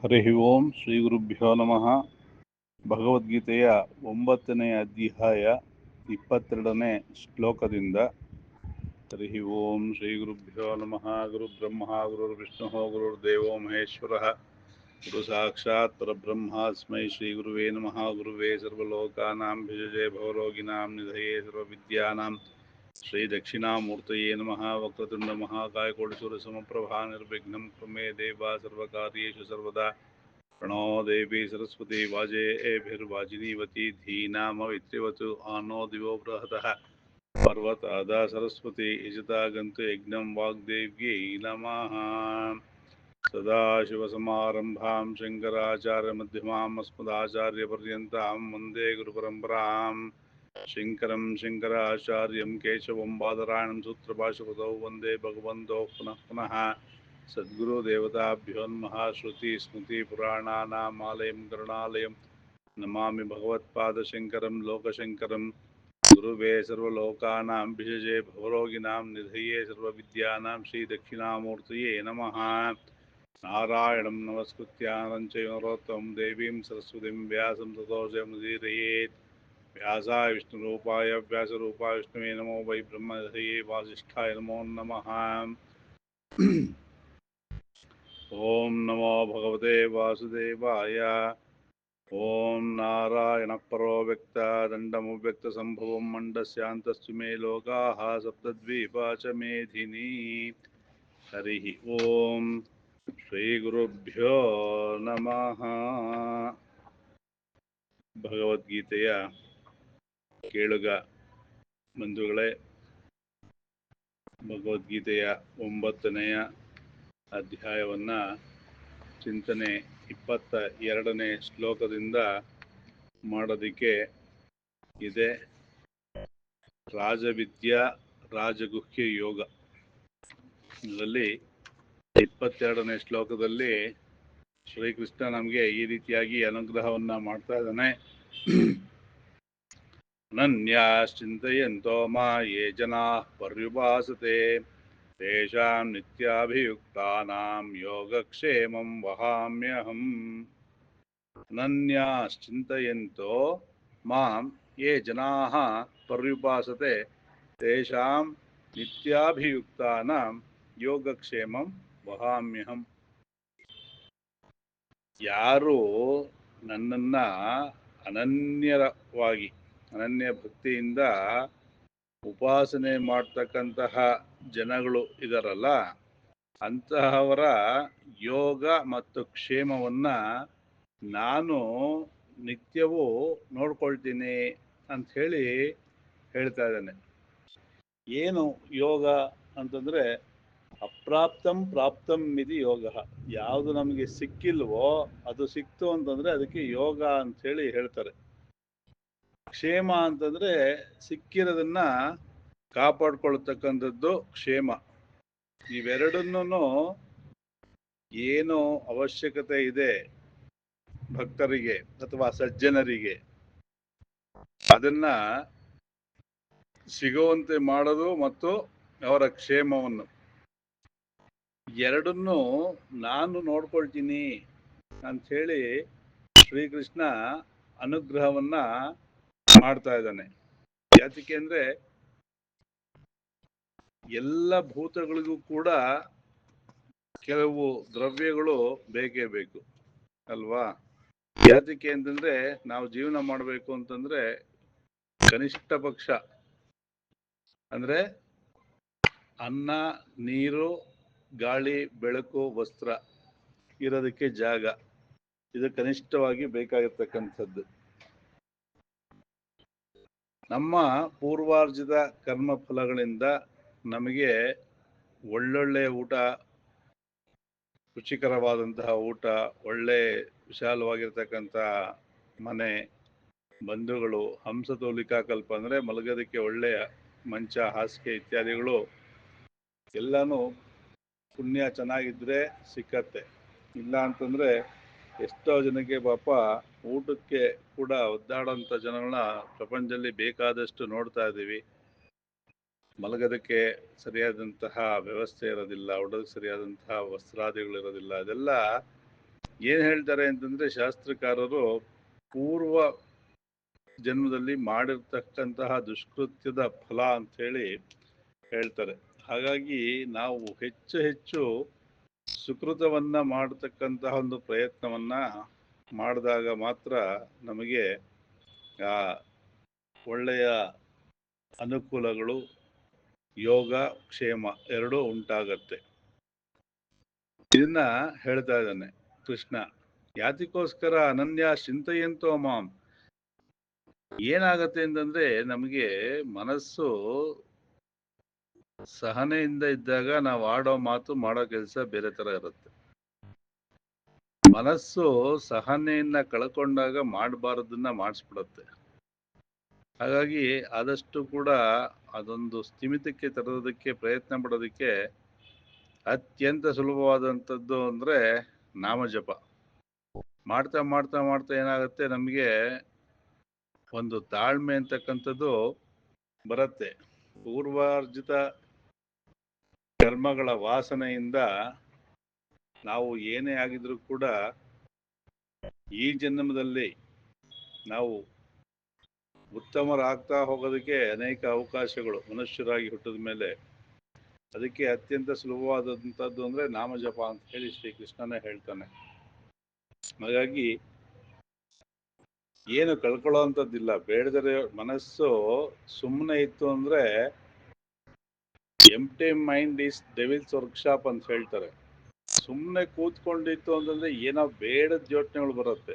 ಹರಿ ಓಂ ಶ್ರೀ ಗುರುಭ್ಯೋ ನಮಃ. ಭಗವದ್ಗೀತೆಯ 9ನೇ ಅಧ್ಯಾಯ 22ನೇ ಶ್ಲೋಕದಿಂದ. ಹರಿ ಓಂ ಶ್ರೀ ಗುರುಭ್ಯೋ ನಮಃ. ಗುರು ಬ್ರಹ್ಮ ಗುರು ವಿಷ್ಣು ಗುರುರ್ದೇವೋ ಮಹೇಶ್ವರ ಗುರು ಸಾಕ್ಷಾತ್ ಪರಬ್ರಹ್ಮಾಸ್ಮೈ ಶ್ರೀ ಗುರುವೇ ನಮಃ. ಗುರುವೇ ಸರ್ವಲೋಕಾನಾಂ ಭಿಷಜೇ ಭವರೋಗಿಣಾಂ ನಿಧಯೇ ಸರ್ವವಿದ್ಯಾನಾಂ ಶ್ರೀ ದಕ್ಷಿಣಾಮೂರ್ತಯೇ ನಮಃ. ವಕ್ರತುಂಡ ಮಹಾಕಾಯಕೋಟಿಸೂರ್ಯ ಸಮಪ್ರಭಾ ನಿರ್ವಿಘ್ನಂ ಕುರ್ಮೇ ದೇವ ಸರ್ವಕಾರ್ಯೇಷು ಸರ್ವದಾ. ಪ್ರಣೋ ದೇವಿ ಸರಸ್ವತಿ ವಾಜೇಭಿರ್ವಾಜಿನೀವತಿ ಧೀನಾಮವಿತ್ರಿವತು ಆನೋ ದಿವೋ ಬೃಹತಃ ಪರ್ವತಾದ ಸರಸ್ವತಿ ಯಜತಾಗಂತು ಯಜ್ಞಂ ವಾಗ್ದೇವ್ಯೈ ನಮಃ. ಸದಾಶಿವಸಮಾರಂಭಾಂ ಶಂಕರಾಚಾರ್ಯಮಧ್ಯಮಾಂ ಅಸ್ಮದಾಚಾರ್ಯಪರ್ಯಂತಾಂ ವಂದೇ ಗುರುಪರಂಪರಾಂ. ಶಂಕರಂ ಶಂಕರಾಚಾರ್ಯಂ ಕೇಶವಂ ಬಾದರಾಯಣಂ ಸೂತ್ರಭಾಷ್ಯಕೃತೌ ವಂದೇ ಭಗವಂತೋ ಪುನಃ ಪುನಃ. ಸದ್ಗುರುದೇವತಾಭ್ಯೋ ನಮಃ. ಶ್ರುತಿ ಸ್ಮೃತಿ ಪುರಾಣಾನಾಮಾಲಯಂ ಕರುಣಾಲಯಂ ನಮಾಮಿ ಭಗವತ್ಪಾದಶಂಕರಂ ಲೋಕಶಂಕರಂ. ಗುರುವೇ ಸರ್ವಲೋಕಾನಾಂ ಭಿಷಜೇ ಭವರೋಗಿಣಾಂ ನಿಧಯೇ ಸರ್ವವಿದ್ಯಾನಾಂ ಶ್ರೀ ದಕ್ಷಿಣಾಮೂರ್ತಯೇ ನಮಃ. ನಾರಾಯಣಂ ನಮಸ್ಕೃತ್ಯ ನರಂ ಚೈವ ನರೋತ್ತಮಂ ದೇವೀಂ ಸರಸ್ವತಿಂ ವ್ಯಾಸಂ ತತೋ ಜಯಮುದೀರಯೇತ್. ವ್ಯಾಸಾಯ ವಿಷ್ಣುರೂಪಾಯ ವ್ಯಾಸರೂಪಾಯ ವಿಷ್ಣುವೇ ನಮೋ ವೈ ಬ್ರಹ್ಮಹೃದಯೇ ವಾಸಿಷ್ಠಾಯ ನಮೋ ನಮಃ. ಓಂ ನಮೋ ಭಗವತೆ ವಾಸುದೇವಾಯ. ಓಂ ನಾರಾಯಣ ಪರೋ ವ್ಯಕ್ತ ದಂಡಮವ್ಯಕ್ತ ಸಂಭವಂ ಮಂಡಸ್ಯಾಂತಸ್ತು ಮೇ ಲೋಕಾಃ ಸಪ್ತದ್ವೀಪ ಚ ಮೇಧಿನಿ. ಹರಿ ಓಂ ಶ್ರೀ ಗುರುಭ್ಯೋ ನಮಃ. ಭಗವದ್ಗೀತೆಯ ಕೇಳುಗ ಬಂಧುಗಳೇ, ಭಗವದ್ಗೀತೆಯ 9ನೇ ಅಧ್ಯಾಯವನ್ನು ಚಿಂತನೆ 22ನೇ ಶ್ಲೋಕದಿಂದ ಮಾಡೋದಕ್ಕೆ ಇದೆ. ರಾಜವಿದ್ಯಾ ರಾಜಗುಹ್ಯ ಯೋಗ. ಇದರಲ್ಲಿ 22ನೇ ಶ್ಲೋಕದಲ್ಲಿ ಶ್ರೀಕೃಷ್ಣ ನಮಗೆ ಈ ರೀತಿಯಾಗಿ ಅನುಗ್ರಹವನ್ನು ಮಾಡ್ತಾ ಇದ್ದಾನೆ. ಅನನ್ಯಾಶ್ಚಿಂತಯಂತೋ ಮಾ ಯೇ ಜನಾಃ ಪರ್ಯುಪಾಸತೆ ತೇಷಾಂ ನಿತ್ಯಾಭಿಯುಕ್ತಾನಾಂ ಯೋಗಕ್ಷೇಮಂ ವಹಾಮ್ಯಹಂ. ಅನನ್ಯಾಶ್ಚಿಂತಯಂತೋ ಮಾಂ ಯೇ ಜನಾಃ ಪರ್ಯುಪಾಸತೆ ತೇಷಾಂ ನಿತ್ಯಾಭಿಯುಕ್ತಾನಾಂ ಯೋಗಕ್ಷೇಮಂ ವಹಾಮ್ಯಹಂ. ಯಾರು ನನ್ನನ್ನು ಅನನ್ಯ ಭಕ್ತಿಯಿಂದ ಉಪಾಸನೆ ಮಾಡ್ತಕ್ಕಂತಹ ಜನಗಳು ಇದಾರಲ್ಲ, ಅಂತಹವರ ಯೋಗ ಮತ್ತು ಕ್ಷೇಮವನ್ನು ನಾನು ನಿತ್ಯವೂ ನೋಡ್ಕೊಳ್ತೀನಿ ಅಂಥೇಳಿ ಹೇಳ್ತಾ ಇದ್ದಾನೆ. ಏನು ಯೋಗ ಅಂತಂದರೆ ಅಪ್ರಾಪ್ತಂ ಪ್ರಾಪ್ತಂ ಮಿತಿ ಯೋಗ. ಯಾವುದು ನಮಗೆ ಸಿಕ್ಕಿಲ್ವೋ ಅದು ಸಿಕ್ತು ಅಂತಂದರೆ ಅದಕ್ಕೆ ಯೋಗ ಅಂಥೇಳಿ ಹೇಳ್ತಾರೆ. ಕ್ಷೇಮ ಅಂತಂದರೆ ಸಿಕ್ಕಿರೋದನ್ನು ಕಾಪಾಡ್ಕೊಳ್ತಕ್ಕಂಥದ್ದು ಕ್ಷೇಮ. ಇವೆರಡನ್ನೂ ಏನು ಅವಶ್ಯಕತೆ ಇದೆ ಭಕ್ತರಿಗೆ ಅಥವಾ ಸಜ್ಜನರಿಗೆ, ಅದನ್ನು ಸಿಗುವಂತೆ ಮಾಡೋದು ಮತ್ತು ಅವರ ಕ್ಷೇಮವನ್ನು ಎರಡನ್ನೂ ನಾನು ನೋಡ್ಕೊಳ್ತೀನಿ ಅಂಥೇಳಿ ಶ್ರೀಕೃಷ್ಣ ಅನುಗ್ರಹವನ್ನು ಮಾಡ್ತಾ ಇದ್ದಾನೆ. ಯಾತಕ್ಕೆ ಅಂದರೆ ಎಲ್ಲ ಭೂತಗಳಿಗೂ ಕೂಡ ಕೆಲವು ದ್ರವ್ಯಗಳು ಬೇಕೇ ಬೇಕು ಅಲ್ವಾ? ಯಾತಕ್ಕೆ ಅಂತಂದರೆ ನಾವು ಜೀವನ ಮಾಡಬೇಕು ಅಂತಂದರೆ ಕನಿಷ್ಠ ಪಕ್ಷ ಅಂದರೆ ಅನ್ನ, ನೀರು, ಗಾಳಿ, ಬೆಳಕು, ವಸ್ತ್ರ, ಇರೋದಕ್ಕೆ ಜಾಗ, ಇದು ಕನಿಷ್ಠವಾಗಿ ಬೇಕಾಗಿರ್ತಕ್ಕಂಥದ್ದು. ನಮ್ಮ ಪೂರ್ವಾರ್ಜಿತ ಕರ್ಮ ಫಲಗಳಿಂದ ನಮಗೆ ಒಳ್ಳೊಳ್ಳೆ ಊಟ, ರುಚಿಕರವಾದಂತಹ ಊಟ, ಒಳ್ಳೆ ವಿಶಾಲವಾಗಿರ್ತಕ್ಕಂಥ ಮನೆ, ಬಂಧುಗಳು, ಹಂಸತೋಲಿಕಾ ಕಲ್ಪ ಅಂದರೆ ಮಲಗೋದಕ್ಕೆ ಒಳ್ಳೆಯ ಮಂಚ, ಹಾಸಿಗೆ ಇತ್ಯಾದಿಗಳು ಎಲ್ಲನೂ ಪುಣ್ಯ ಚೆನ್ನಾಗಿದ್ದರೆ ಸಿಕ್ಕತ್ತೆ. ಇಲ್ಲ ಅಂತಂದರೆ ಎಷ್ಟೋ ಜನಕ್ಕೆ ಪಾಪ ಊಟಕ್ಕೆ ಕೂಡ ಒದ್ದಾಡೋಂಥ ಜನಗಳನ್ನ ಪ್ರಪಂಚದಲ್ಲಿ ಬೇಕಾದಷ್ಟು ನೋಡ್ತಾ ಇದ್ದೀವಿ. ಮಲಗೋದಕ್ಕೆ ಸರಿಯಾದಂತಹ ವ್ಯವಸ್ಥೆ ಇರೋದಿಲ್ಲ, ಉಡೋದಕ್ಕೆ ಸರಿಯಾದಂತಹ ವಸ್ತ್ರಾದಿಗಳಿರೋದಿಲ್ಲ. ಅದೆಲ್ಲ ಏನ್ ಹೇಳ್ತಾರೆ ಅಂತಂದ್ರೆ ಶಾಸ್ತ್ರಕಾರರು ಪೂರ್ವ ಜನ್ಮದಲ್ಲಿ ಮಾಡಿರ್ತಕ್ಕಂತಹ ದುಷ್ಕೃತ್ಯದ ಫಲ ಅಂತ ಹೇಳಿ ಹೇಳ್ತಾರೆ. ಹಾಗಾಗಿ ನಾವು ಹೆಚ್ಚು ಹೆಚ್ಚು ಸುಕೃತವನ್ನ ಮಾಡತಕ್ಕಂತಹ ಒಂದು ಪ್ರಯತ್ನವನ್ನ ಮಾಡಿದಾಗ ಮಾತ್ರ ನಮಗೆ ಆ ಒಳ್ಳೆಯ ಅನುಕೂಲಗಳು, ಯೋಗ ಕ್ಷೇಮ ಎರಡೂ ಉಂಟಾಗತ್ತೆ. ಇದನ್ನ ಹೇಳ್ತಾ ಇದ್ದಾನೆ ಕೃಷ್ಣ. ಯಾತಿಗೋಸ್ಕರ ಅನನ್ಯ ಚಿಂತೆಯಂತೋ ಮಾಂ. ಏನಾಗತ್ತೆ ಅಂತಂದ್ರೆ ನಮಗೆ ಮನಸ್ಸು ಸಹನೆಯಿಂದ ಇದ್ದಾಗ ನಾವು ಆಡೋ ಮಾತು ಮಾಡೋ ಕೆಲಸ ಬೇರೆ ತರ ಇರುತ್ತೆ. ಮನಸ್ಸು ಸಹನೆಯನ್ನ ಕಳ್ಕೊಂಡಾಗ ಮಾಡಬಾರದನ್ನ ಮಾಡಿಸ್ಬಿಡುತ್ತೆ. ಹಾಗಾಗಿ ಆದಷ್ಟು ಕೂಡ ಅದೊಂದು ಸ್ಥಿಮಿತಕ್ಕೆ ತರೋದಕ್ಕೆ ಪ್ರಯತ್ನ ಪಡೋದಕ್ಕೆ ಅತ್ಯಂತ ಸುಲಭವಾದಂಥದ್ದು ಅಂದ್ರೆ ನಾಮಜಪ. ಮಾಡ್ತಾ ಮಾಡ್ತಾ ಮಾಡ್ತಾ ಏನಾಗುತ್ತೆ, ನಮಗೆ ಒಂದು ತಾಳ್ಮೆ ಅಂತಕ್ಕಂಥದ್ದು ಬರುತ್ತೆ. ಪೂರ್ವಾರ್ಜಿತ ಕರ್ಮಗಳ ವಾಸನೆಯಿಂದ ನಾವು ಏನೇ ಆಗಿದ್ರೂ ಕೂಡ ಈ ಜನ್ಮದಲ್ಲಿ ನಾವು ಉತ್ತಮರಾಗ್ತಾ ಹೋಗೋದಕ್ಕೆ ಅನೇಕ ಅವಕಾಶಗಳು ಮನುಷ್ಯರಾಗಿ ಹುಟ್ಟಿದ ಮೇಲೆ. ಅದಕ್ಕೆ ಅತ್ಯಂತ ಸುಲಭವಾದಂಥದ್ದು ಅಂದ್ರೆ ನಾಮಜಪ ಅಂತ ಹೇಳಿ ಶ್ರೀಕೃಷ್ಣನೇ ಹೇಳ್ತಾನೆ. ಹಾಗಾಗಿ ಏನು ಕಳ್ಕೊಳ್ಳೋ ಅಂಥದ್ದಿಲ್ಲ. ಬೇಡದರೆ ಮನಸ್ಸು ಸುಮ್ಮನೆ ಇತ್ತು ಅಂದ್ರೆ empty mind is devils workshop ಅಂತ ಹೇಳ್ತಾರೆ. ಸುಮ್ಮನೆ ಕೂತ್ಕೊಂಡಿತ್ತು ಅಂತಂದ್ರೆ ಏನೋ ಬೇಡದ ಯೋಚನೆಗಳು ಬರುತ್ತೆ.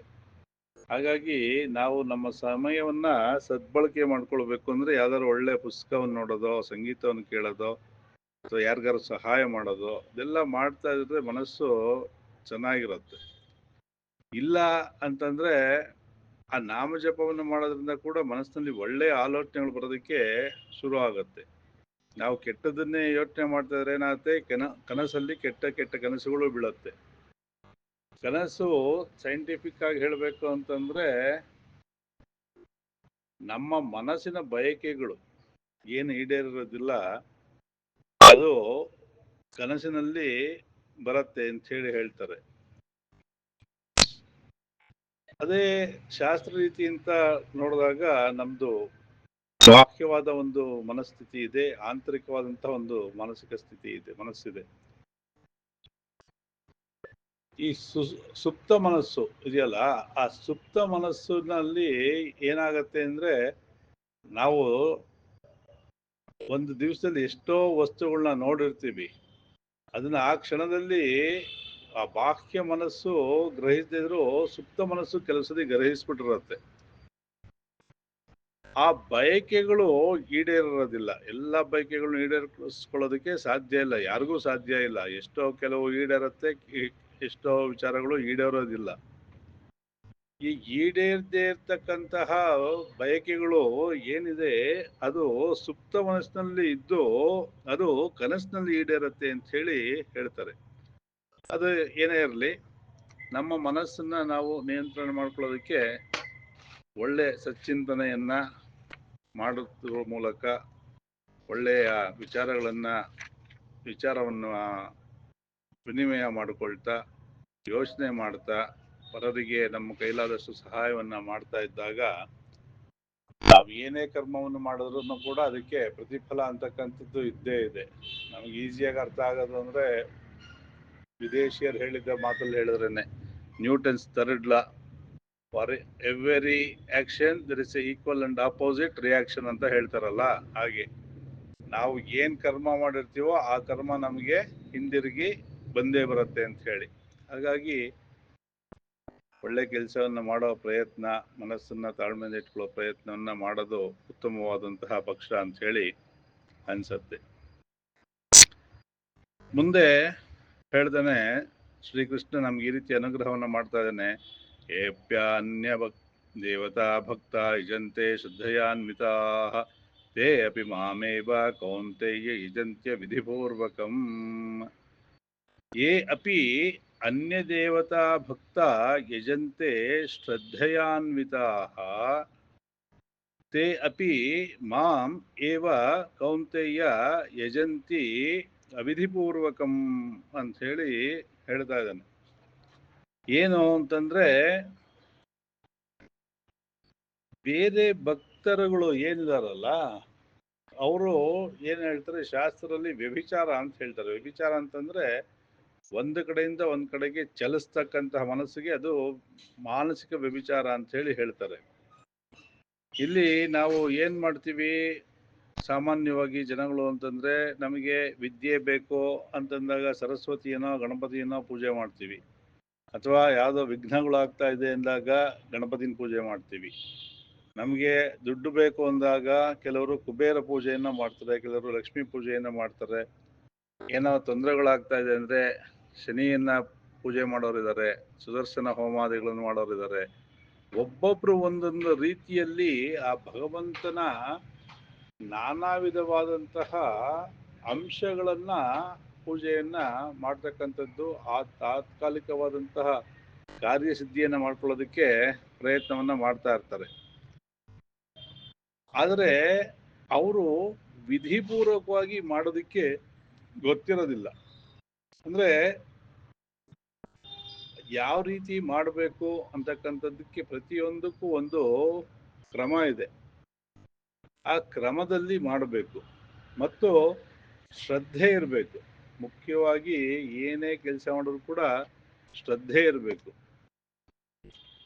ಹಾಗಾಗಿ ನಾವು ನಮ್ಮ ಸಮಯವನ್ನ ಸದ್ಬಳಕೆ ಮಾಡ್ಕೊಳ್ಬೇಕು ಅಂದ್ರೆ ಯಾವ್ದಾದ್ರು ಒಳ್ಳೆ ಪುಸ್ತಕವನ್ನು ನೋಡೋದೋ, ಸಂಗೀತವನ್ನು ಕೇಳೋದೋ, ಅಥವಾ ಯಾರಿಗಾರು ಸಹಾಯ ಮಾಡೋದು, ಇದೆಲ್ಲ ಮಾಡ್ತಾ ಇದ್ರೆ ಮನಸ್ಸು ಚೆನ್ನಾಗಿರುತ್ತೆ. ಇಲ್ಲ ಅಂತಂದ್ರೆ ಆ ನಾಮಜಪವನ್ನು ಮಾಡೋದ್ರಿಂದ ಕೂಡ ಮನಸ್ಸಿನಲ್ಲಿ ಒಳ್ಳೆಯ ಆಲೋಚನೆಗಳು ಬರೋದಕ್ಕೆ ಶುರು ಆಗುತ್ತೆ. ನಾವು ಕೆಟ್ಟದನ್ನೇ ಯೋಚನೆ ಮಾಡ್ತಾ ಇದ್ರೆ ಏನಾಗುತ್ತೆ, ಕನಸಲ್ಲಿ ಕೆಟ್ಟ ಕೆಟ್ಟ ಕನಸುಗಳು ಬೀಳುತ್ತೆ. ಕನಸು ಸೈಂಟಿಫಿಕ್ ಆಗಿ ಹೇಳಬೇಕು ಅಂತಂದ್ರೆ ನಮ್ಮ ಮನಸ್ಸಿನ ಬಯಕೆಗಳು ಏನು ಈಡೇರಿರೋದಿಲ್ಲ ಅದು ಕನಸಿನಲ್ಲಿ ಬರುತ್ತೆ ಅಂತ ಹೇಳಿ ಹೇಳ್ತಾರೆ. ಅದೇ ಶಾಸ್ತ್ರ ರೀತಿ ಅಂತ ನೋಡಿದಾಗ ನಮ್ದು ಬಾಹ್ಯವಾದ ಒಂದು ಮನಸ್ಥಿತಿ ಇದೆ, ಆಂತರಿಕವಾದಂತಹ ಒಂದು ಮಾನಸಿಕ ಸ್ಥಿತಿ ಇದೆ, ಮನಸ್ಸಿದೆ. ಈ ಸುಪ್ತ ಮನಸ್ಸು ಇದೆಯಲ್ಲ, ಆ ಸುಪ್ತ ಮನಸ್ಸಿನಲ್ಲಿ ಏನಾಗತ್ತೆ ಅಂದ್ರೆ ನಾವು ಒಂದು ದಿವಸದಲ್ಲಿ ಎಷ್ಟೋ ವಸ್ತುಗಳನ್ನ ನೋಡಿರ್ತೀವಿ. ಅದನ್ನ ಆ ಕ್ಷಣದಲ್ಲಿ ಆ ಬಾಹ್ಯ ಮನಸ್ಸು ಗ್ರಹಿಸದಿದ್ರು ಸುಪ್ತ ಮನಸ್ಸು ಕೆಲಸದಲ್ಲಿ ಗ್ರಹಿಸ್ಬಿಟ್ಟಿರುತ್ತೆ. ಆ ಬಯಕೆಗಳು ಈಡೇರೋದಿಲ್ಲ. ಎಲ್ಲ ಬಯಕೆಗಳು ಈಡೇರಿಸ್ಕೊಳ್ಳೋದಕ್ಕೆ ಸಾಧ್ಯ ಇಲ್ಲ, ಯಾರಿಗೂ ಸಾಧ್ಯ ಇಲ್ಲ. ಎಷ್ಟೋ ಕೆಲವು ಈಡೇರುತ್ತೆ, ಎಷ್ಟೋ ವಿಚಾರಗಳು ಈಡೇರೋದಿಲ್ಲ. ಈ ಈಡೇರದೇ ಇರ್ತಕ್ಕಂತಹ ಬಯಕೆಗಳು ಏನಿದೆ ಅದು ಸುಪ್ತ ಮನಸ್ಸಿನಲ್ಲಿ ಇದ್ದು ಅದು ಕನಸಿನಲ್ಲಿ ಈಡೇರುತ್ತೆ ಅಂತ ಹೇಳಿ ಹೇಳ್ತಾರೆ. ಅದು ಏನೇ ಇರಲಿ, ನಮ್ಮ ಮನಸ್ಸನ್ನ ನಾವು ನಿಯಂತ್ರಣ ಮಾಡ್ಕೊಳ್ಳೋದಕ್ಕೆ ಒಳ್ಳೆ ಸಚ್ಚಿಂತನೆಯನ್ನ ಮಾಡುತ್ತಿರುವ ಮೂಲಕ ಒಳ್ಳೆಯ ವಿಚಾರವನ್ನು ವಿನಿಮಯ ಮಾಡಿಕೊಳ್ತಾ, ಯೋಚನೆ ಮಾಡ್ತಾ, ಪರರಿಗೆ ನಮ್ಮ ಕೈಲಾದಷ್ಟು ಸಹಾಯವನ್ನ ಮಾಡ್ತಾ ಇದ್ದಾಗ ನಾವು ಏನೇ ಕರ್ಮವನ್ನು ಮಾಡಿದ್ರು ಕೂಡ ಅದಕ್ಕೆ ಪ್ರತಿಫಲ ಅಂತಕ್ಕಂಥದ್ದು ಇದ್ದೇ ಇದೆ. ನಮ್ಗೆ ಈಸಿಯಾಗಿ ಅರ್ಥ ಆಗೋದು ಅಂದ್ರೆ ವಿದೇಶಿಯರು ಹೇಳಿದ್ದ ಮಾತಲ್ಲಿ ಹೇಳಿದ್ರೇನೆ, Newton's third law, for every action there is a equal and opposite reaction ಅಂತ ಹೇಳ್ತಾರಲ್ಲ, ಹಾಗೆ ನಾವು ಏನ್ ಕರ್ಮ ಮಾಡಿರ್ತೀವೋ ಆ ಕರ್ಮ ನಮಗೆ ಹಿಂದಿರುಗಿ ಬಂದೇ ಬರುತ್ತೆ ಅಂತ ಹೇಳಿ. ಹಾಗಾಗಿ ಒಳ್ಳೆ ಕೆಲಸವನ್ನ ಮಾಡೋ ಪ್ರಯತ್ನ, ಮನಸ್ಸನ್ನ ತಾಳ್ಮೆಯಿಂದ ಇಟ್ಕೊಳ್ಳೋ ಪ್ರಯತ್ನವನ್ನ ಮಾಡೋದು ಉತ್ತಮವಾದಂತಹ ಪಕ್ಷ ಅಂತ ಹೇಳಿ ಅನ್ಸತ್ತೆ. ಮುಂದೆ ಹೇಳ್ತಾನೆ ಶ್ರೀಕೃಷ್ಣ ನಮ್ಗೆ ಈ ರೀತಿ ಅನುಗ್ರಹವನ್ನ ಮಾಡ್ತಾ ಇದ್ದಾನೆ. ಏಪ್ಯಾನ್ಯ ದೇವತಾ ಭಕ್ತ ಯಜಂತೆ ಶ್ರದ್ಧಯಾನ್ವಿತಾ ತೇ ಅಪಿ ಮಾಮೇವ ಕೌಂತೆಯ ಯಜಂತ್ಯ ವಿಧಿಪೂರ್ವಕಂ. ಯೇ ಅಪಿ ಅನ್ಯ ದೇವತಾ ಭಕ್ತ ಯಜಂತೆ ಶ್ರದ್ಧಯಾನ್ವಿತಾಃ ತೇ ಅಪಿ ಮಾಂ ಏವ ಕೌಂತೆಯ ಯಜಂತಿ ಅವಿಧಿಪೂರ್ವಕಂ ಅಂತ ಹೇಳಿ ಹೇಳ್ತಾ ಇದ್ದಾನೆ. ಏನು ಅಂತಂದ್ರೆ ಬೇರೆ ಭಕ್ತರುಗಳು ಏನಿದಾರಲ್ಲ ಅವರು ಏನ್ ಹೇಳ್ತಾರೆ ಶಾಸ್ತ್ರದಲ್ಲಿ ವ್ಯಭಿಚಾರ ಅಂತ ಹೇಳ್ತಾರೆ. ವ್ಯಭಿಚಾರ ಅಂತಂದ್ರೆ ಒಂದು ಕಡೆಯಿಂದ ಒಂದ್ ಕಡೆಗೆ ಚಲಿಸ್ತಕ್ಕಂತಹ ಮನಸ್ಸಿಗೆ ಅದು ಮಾನಸಿಕ ವ್ಯಭಿಚಾರ ಅಂತ ಹೇಳಿ ಹೇಳ್ತಾರೆ. ಇಲ್ಲಿ ನಾವು ಏನ್ ಮಾಡ್ತೀವಿ ಸಾಮಾನ್ಯವಾಗಿ ಜನಗಳು ಅಂತಂದ್ರೆ ನಮಗೆ ವಿದ್ಯೆ ಬೇಕು ಅಂತಂದಾಗ ಸರಸ್ವತಿಯನೋ ಗಣಪತಿಯನೋ ಪೂಜೆ ಮಾಡ್ತೀವಿ, ಅಥವಾ ಯಾವುದೋ ವಿಘ್ನಗಳಾಗ್ತಾ ಇದೆ ಅಂದಾಗ ಗಣಪತಿನ ಪೂಜೆ ಮಾಡ್ತೀವಿ. ನಮಗೆ ದುಡ್ಡು ಬೇಕು ಅಂದಾಗ ಕೆಲವರು ಕುಬೇರ ಪೂಜೆಯನ್ನ ಮಾಡ್ತಾರೆ, ಕೆಲವರು ಲಕ್ಷ್ಮೀ ಪೂಜೆಯನ್ನ ಮಾಡ್ತಾರೆ. ಏನೋ ತೊಂದರೆಗಳಾಗ್ತಾ ಇದೆ ಅಂದ್ರೆ ಶನಿಯನ್ನ ಪೂಜೆ ಮಾಡೋರಿದ್ದಾರೆ, ಸುದರ್ಶನ ಹೋಮಾದಿಗಳನ್ನು ಮಾಡೋರಿದ್ದಾರೆ. ಒಬ್ಬೊಬ್ರು ಒಂದೊಂದು ರೀತಿಯಲ್ಲಿ ಆ ಭಗವಂತನ ನಾನಾ ವಿಧವಾದಂತಹ ಅಂಶಗಳನ್ನ ಪೂಜೆಯನ್ನ ಮಾಡ್ತಕ್ಕಂಥದ್ದು, ಆ ತಾತ್ಕಾಲಿಕವಾದಂತಹ ಕಾರ್ಯಸಿದ್ಧಿಯನ್ನ ಮಾಡ್ಕೊಳ್ಳೋದಕ್ಕೆ ಪ್ರಯತ್ನವನ್ನ ಮಾಡ್ತಾ ಇರ್ತಾರೆ. ಆದರೆ ಅವರು ವಿಧಿಪೂರ್ವಕವಾಗಿ ಮಾಡೋದಕ್ಕೆ ಗೊತ್ತಿರೋದಿಲ್ಲ. ಅಂದ್ರೆ ಯಾವ ರೀತಿ ಮಾಡಬೇಕು ಅಂತಕ್ಕಂಥದ್ದಕ್ಕೆ ಪ್ರತಿಯೊಂದಕ್ಕೂ ಒಂದು ಕ್ರಮ ಇದೆ. ಆ ಕ್ರಮದಲ್ಲಿ ಮಾಡಬೇಕು ಮತ್ತು ಶ್ರದ್ಧೆ ಇರಬೇಕು. ಮುಖ್ಯವಾಗಿ ಏನೇ ಕೆಲಸ ಮಾಡಿದ್ರು ಕೂಡ ಶ್ರದ್ಧೆ ಇರಬೇಕು.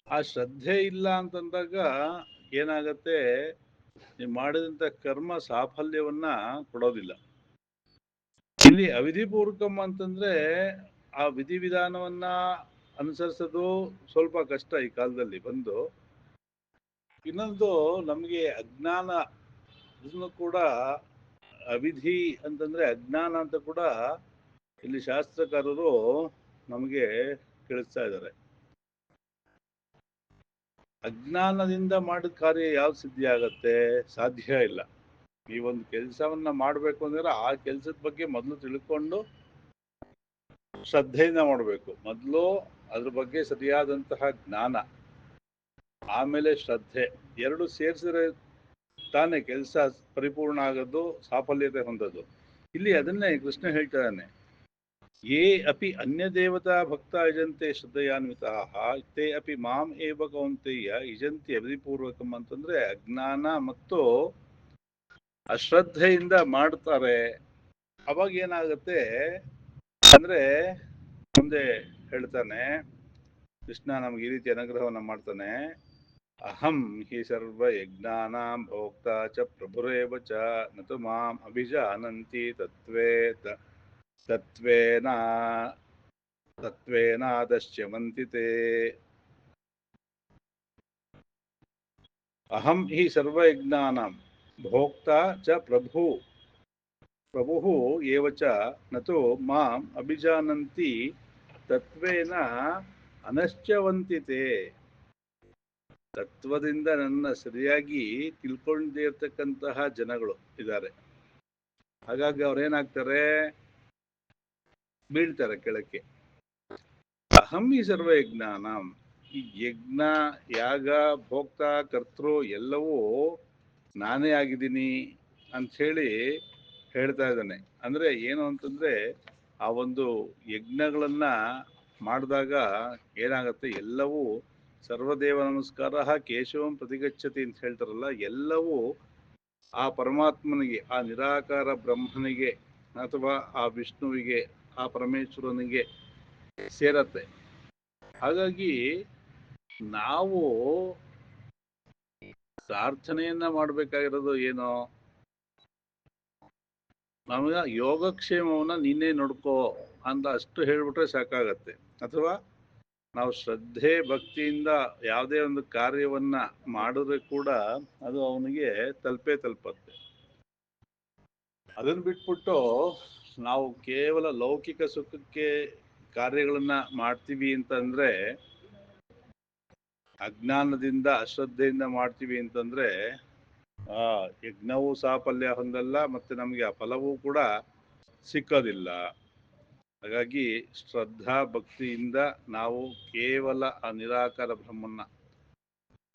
ಆ ಶ್ರದ್ಧೆ ಇಲ್ಲ ಅಂತಂದಾಗ ಏನಾಗತ್ತೆ, ನೀವು ಮಾಡಿದಂಥ ಕರ್ಮ ಸಾಫಲ್ಯವನ್ನ ಕೊಡೋದಿಲ್ಲ. ಇಲ್ಲಿ ಅವಿಧಿಪೂರ್ವಕಂ ಅಂತಂದ್ರೆ ಆ ವಿಧಿವಿಧಾನವನ್ನ ಅನುಸರಿಸೋದು ಸ್ವಲ್ಪ ಕಷ್ಟ ಈ ಕಾಲದಲ್ಲಿ ಬಂದು. ಇನ್ನೊಂದು ನಮಗೆ ಅಜ್ಞಾನ, ಇದನ್ನು ಕೂಡ ಅವಿಧಿ ಅಂತಂದ್ರೆ ಅಜ್ಞಾನ ಅಂತ ಕೂಡ ಇಲ್ಲಿ ಶಾಸ್ತ್ರಕಾರರು ನಮಗೆ ತಿಳಿಸ್ತಾ ಇದ್ದಾರೆ. ಅಜ್ಞಾನದಿಂದ ಮಾಡಿದ ಕಾರ್ಯ ಯಾವ್ದು ಸಿದ್ಧಿ ಆಗತ್ತೆ? ಸಾಧ್ಯ ಇಲ್ಲ. ಈ ಒಂದು ಕೆಲಸವನ್ನ ಮಾಡಬೇಕು ಅಂದ್ರೆ ಆ ಕೆಲಸದ ಬಗ್ಗೆ ಮೊದಲು ತಿಳ್ಕೊಂಡು ಶ್ರದ್ಧೆಯಿಂದ ಮಾಡಬೇಕು. ಮೊದಲು ಅದ್ರ ಬಗ್ಗೆ ಸರಿಯಾದಂತಹ ಜ್ಞಾನ, ಆಮೇಲೆ ಶ್ರದ್ಧೆ, ಎರಡು ಸೇರಿಸಿದ್ರೆ ತಾನೇ ಕೆಲಸ ಪರಿಪೂರ್ಣ ಆಗೋದು, ಸಾಫಲ್ಯತೆ ಹೊಂದೋದು. ಇಲ್ಲಿ ಅದನ್ನೇ ಕೃಷ್ಣ ಹೇಳ್ತಾನೆ, ಯೇ ಅಪಿ ಅನ್ಯ ದೇವತಾ ಭಕ್ತ ಯಜಂತೆ ಶ್ರದ್ಧೆಯಾನ್ವಿತಾಃ ತೇ ಅಪಿ ಮಾಂ ಏವ ಕೌಂತೆಯ ಯಜಂತಿ ಅವಿಧಿಪೂರ್ವಕಂ ಅಂತಂದ್ರೆ ಅಜ್ಞಾನ ಮತ್ತು ಅಶ್ರದ್ಧೆಯಿಂದ ಮಾಡ್ತಾರೆ. ಅವಾಗ ಏನಾಗುತ್ತೆ ಅಂದ್ರೆ ಮುಂದೆ ಹೇಳ್ತಾನೆ ಕೃಷ್ಣ ನಮ್ಗೆ ಈ ರೀತಿ ಅನುಗ್ರಹವನ್ನ ಮಾಡ್ತಾನೆ, ಅಹಂ ಹಿ ಸರ್ವ ಯಜ್ಞಾನಾಂ ಭೋಕ್ತಾ ಚ ಪ್ರಭುರೇವ ಚ ನತು ಮಾಂ ಅಭಿಜಾನಂತಿ ತತ್ವೇನಾದಶ್ಯವಂತಿ ತೇ. ಅಹಂ ಹಿ ಸರ್ವಯಜ್ಞಾನಾಂ ಭೋಕ್ತಾ ಚ ಪ್ರಭುಃ ಏವ ಚ ನತು ಮಾಂ ಅಭಿಜಾನಂತಿ ತತ್ವೇನ ಅನಶ್ಚವಂತಿ ತೇ. ತತ್ವದಿಂದ ನನ್ನ ಸರಿಯಾಗಿ ತಿಳ್ಕೊಂಡೇ ಇರ್ತಕ್ಕಂತಹ ಜನಗಳು ಇದ್ದಾರೆ. ಹಾಗಾಗಿ ಅವ್ರೇನಾಗ್ತಾರೆ, ಬೀಳ್ತಾರೆ ಕೆಳಕ್ಕೆ. ಅಹಂ ಈ ಸರ್ವಯಜ್ಞಾನಂ, ಈ ಯಜ್ಞ ಯಾಗ ಭೋಕ್ತ ಕರ್ತೃ ಎಲ್ಲವೂ ನಾನೇ ಆಗಿದ್ದೀನಿ ಅಂಥೇಳಿ ಹೇಳ್ತಾ ಇದ್ದಾನೆ. ಅಂದ್ರೆ ಏನು ಅಂತಂದ್ರೆ ಆ ಒಂದು ಯಜ್ಞಗಳನ್ನ ಮಾಡಿದಾಗ ಏನಾಗತ್ತೆ, ಎಲ್ಲವೂ ಸರ್ವದೇವ ನಮಸ್ಕಾರ ಕೇಶವಂ ಪ್ರತಿಗಚ್ಚತಿ ಅಂತ ಹೇಳ್ತಾರಲ್ಲ, ಎಲ್ಲವೂ ಆ ಪರಮಾತ್ಮನಿಗೆ, ಆ ನಿರಾಕಾರ ಬ್ರಹ್ಮನಿಗೆ ಅಥವಾ ಆ ವಿಷ್ಣುವಿಗೆ, ಆ ಪರಮೇಶ್ವರನಿಗೆ ಸೇರತ್ತೆ. ಹಾಗಾಗಿ ನಾವು ಪ್ರಾರ್ಥನೆಯನ್ನ ಮಾಡಬೇಕಾಗಿರೋದು ಏನೋ, ನಮಗ ಯೋಗಕ್ಷೇಮವನ್ನ ನೀನೇ ನೋಡ್ಕೋ ಅಂತ ಅಷ್ಟು ಹೇಳ್ಬಿಟ್ರೆ ಸಾಕಾಗತ್ತೆ. ಅಥವಾ ನಾವು ಶ್ರದ್ಧೆ ಭಕ್ತಿಯಿಂದ ಯಾವುದೇ ಒಂದು ಕಾರ್ಯವನ್ನ ಮಾಡಿದ್ರೆ ಕೂಡ ಅದು ಅವನಿಗೆ ತಲುಪತ್ತೆ. ಅದನ್ನ ಬಿಟ್ಬಿಟ್ಟು ನಾವು ಕೇವಲ ಲೌಕಿಕ ಸುಖಕ್ಕೆ ಕಾರ್ಯಗಳನ್ನ ಮಾಡ್ತೀವಿ ಅಂತಂದ್ರೆ, ಅಜ್ಞಾನದಿಂದ ಅಶ್ರದ್ಧೆಯಿಂದ ಮಾಡ್ತೀವಿ ಅಂತಂದ್ರೆ ಆ ಯಜ್ಞವೂ ಸಾಫಲ್ಯ ಹೊಂದಲ್ಲ, ಮತ್ತೆ ನಮಗೆ ಆ ಫಲವೂ ಕೂಡ ಸಿಕ್ಕೋದಿಲ್ಲ. ಹಾಗಾಗಿ ಶ್ರದ್ಧಾ ಭಕ್ತಿಯಿಂದ ನಾವು ಕೇವಲ ಆ ನಿರಾಕಾರ ಬ್ರಹ್ಮನ್ನ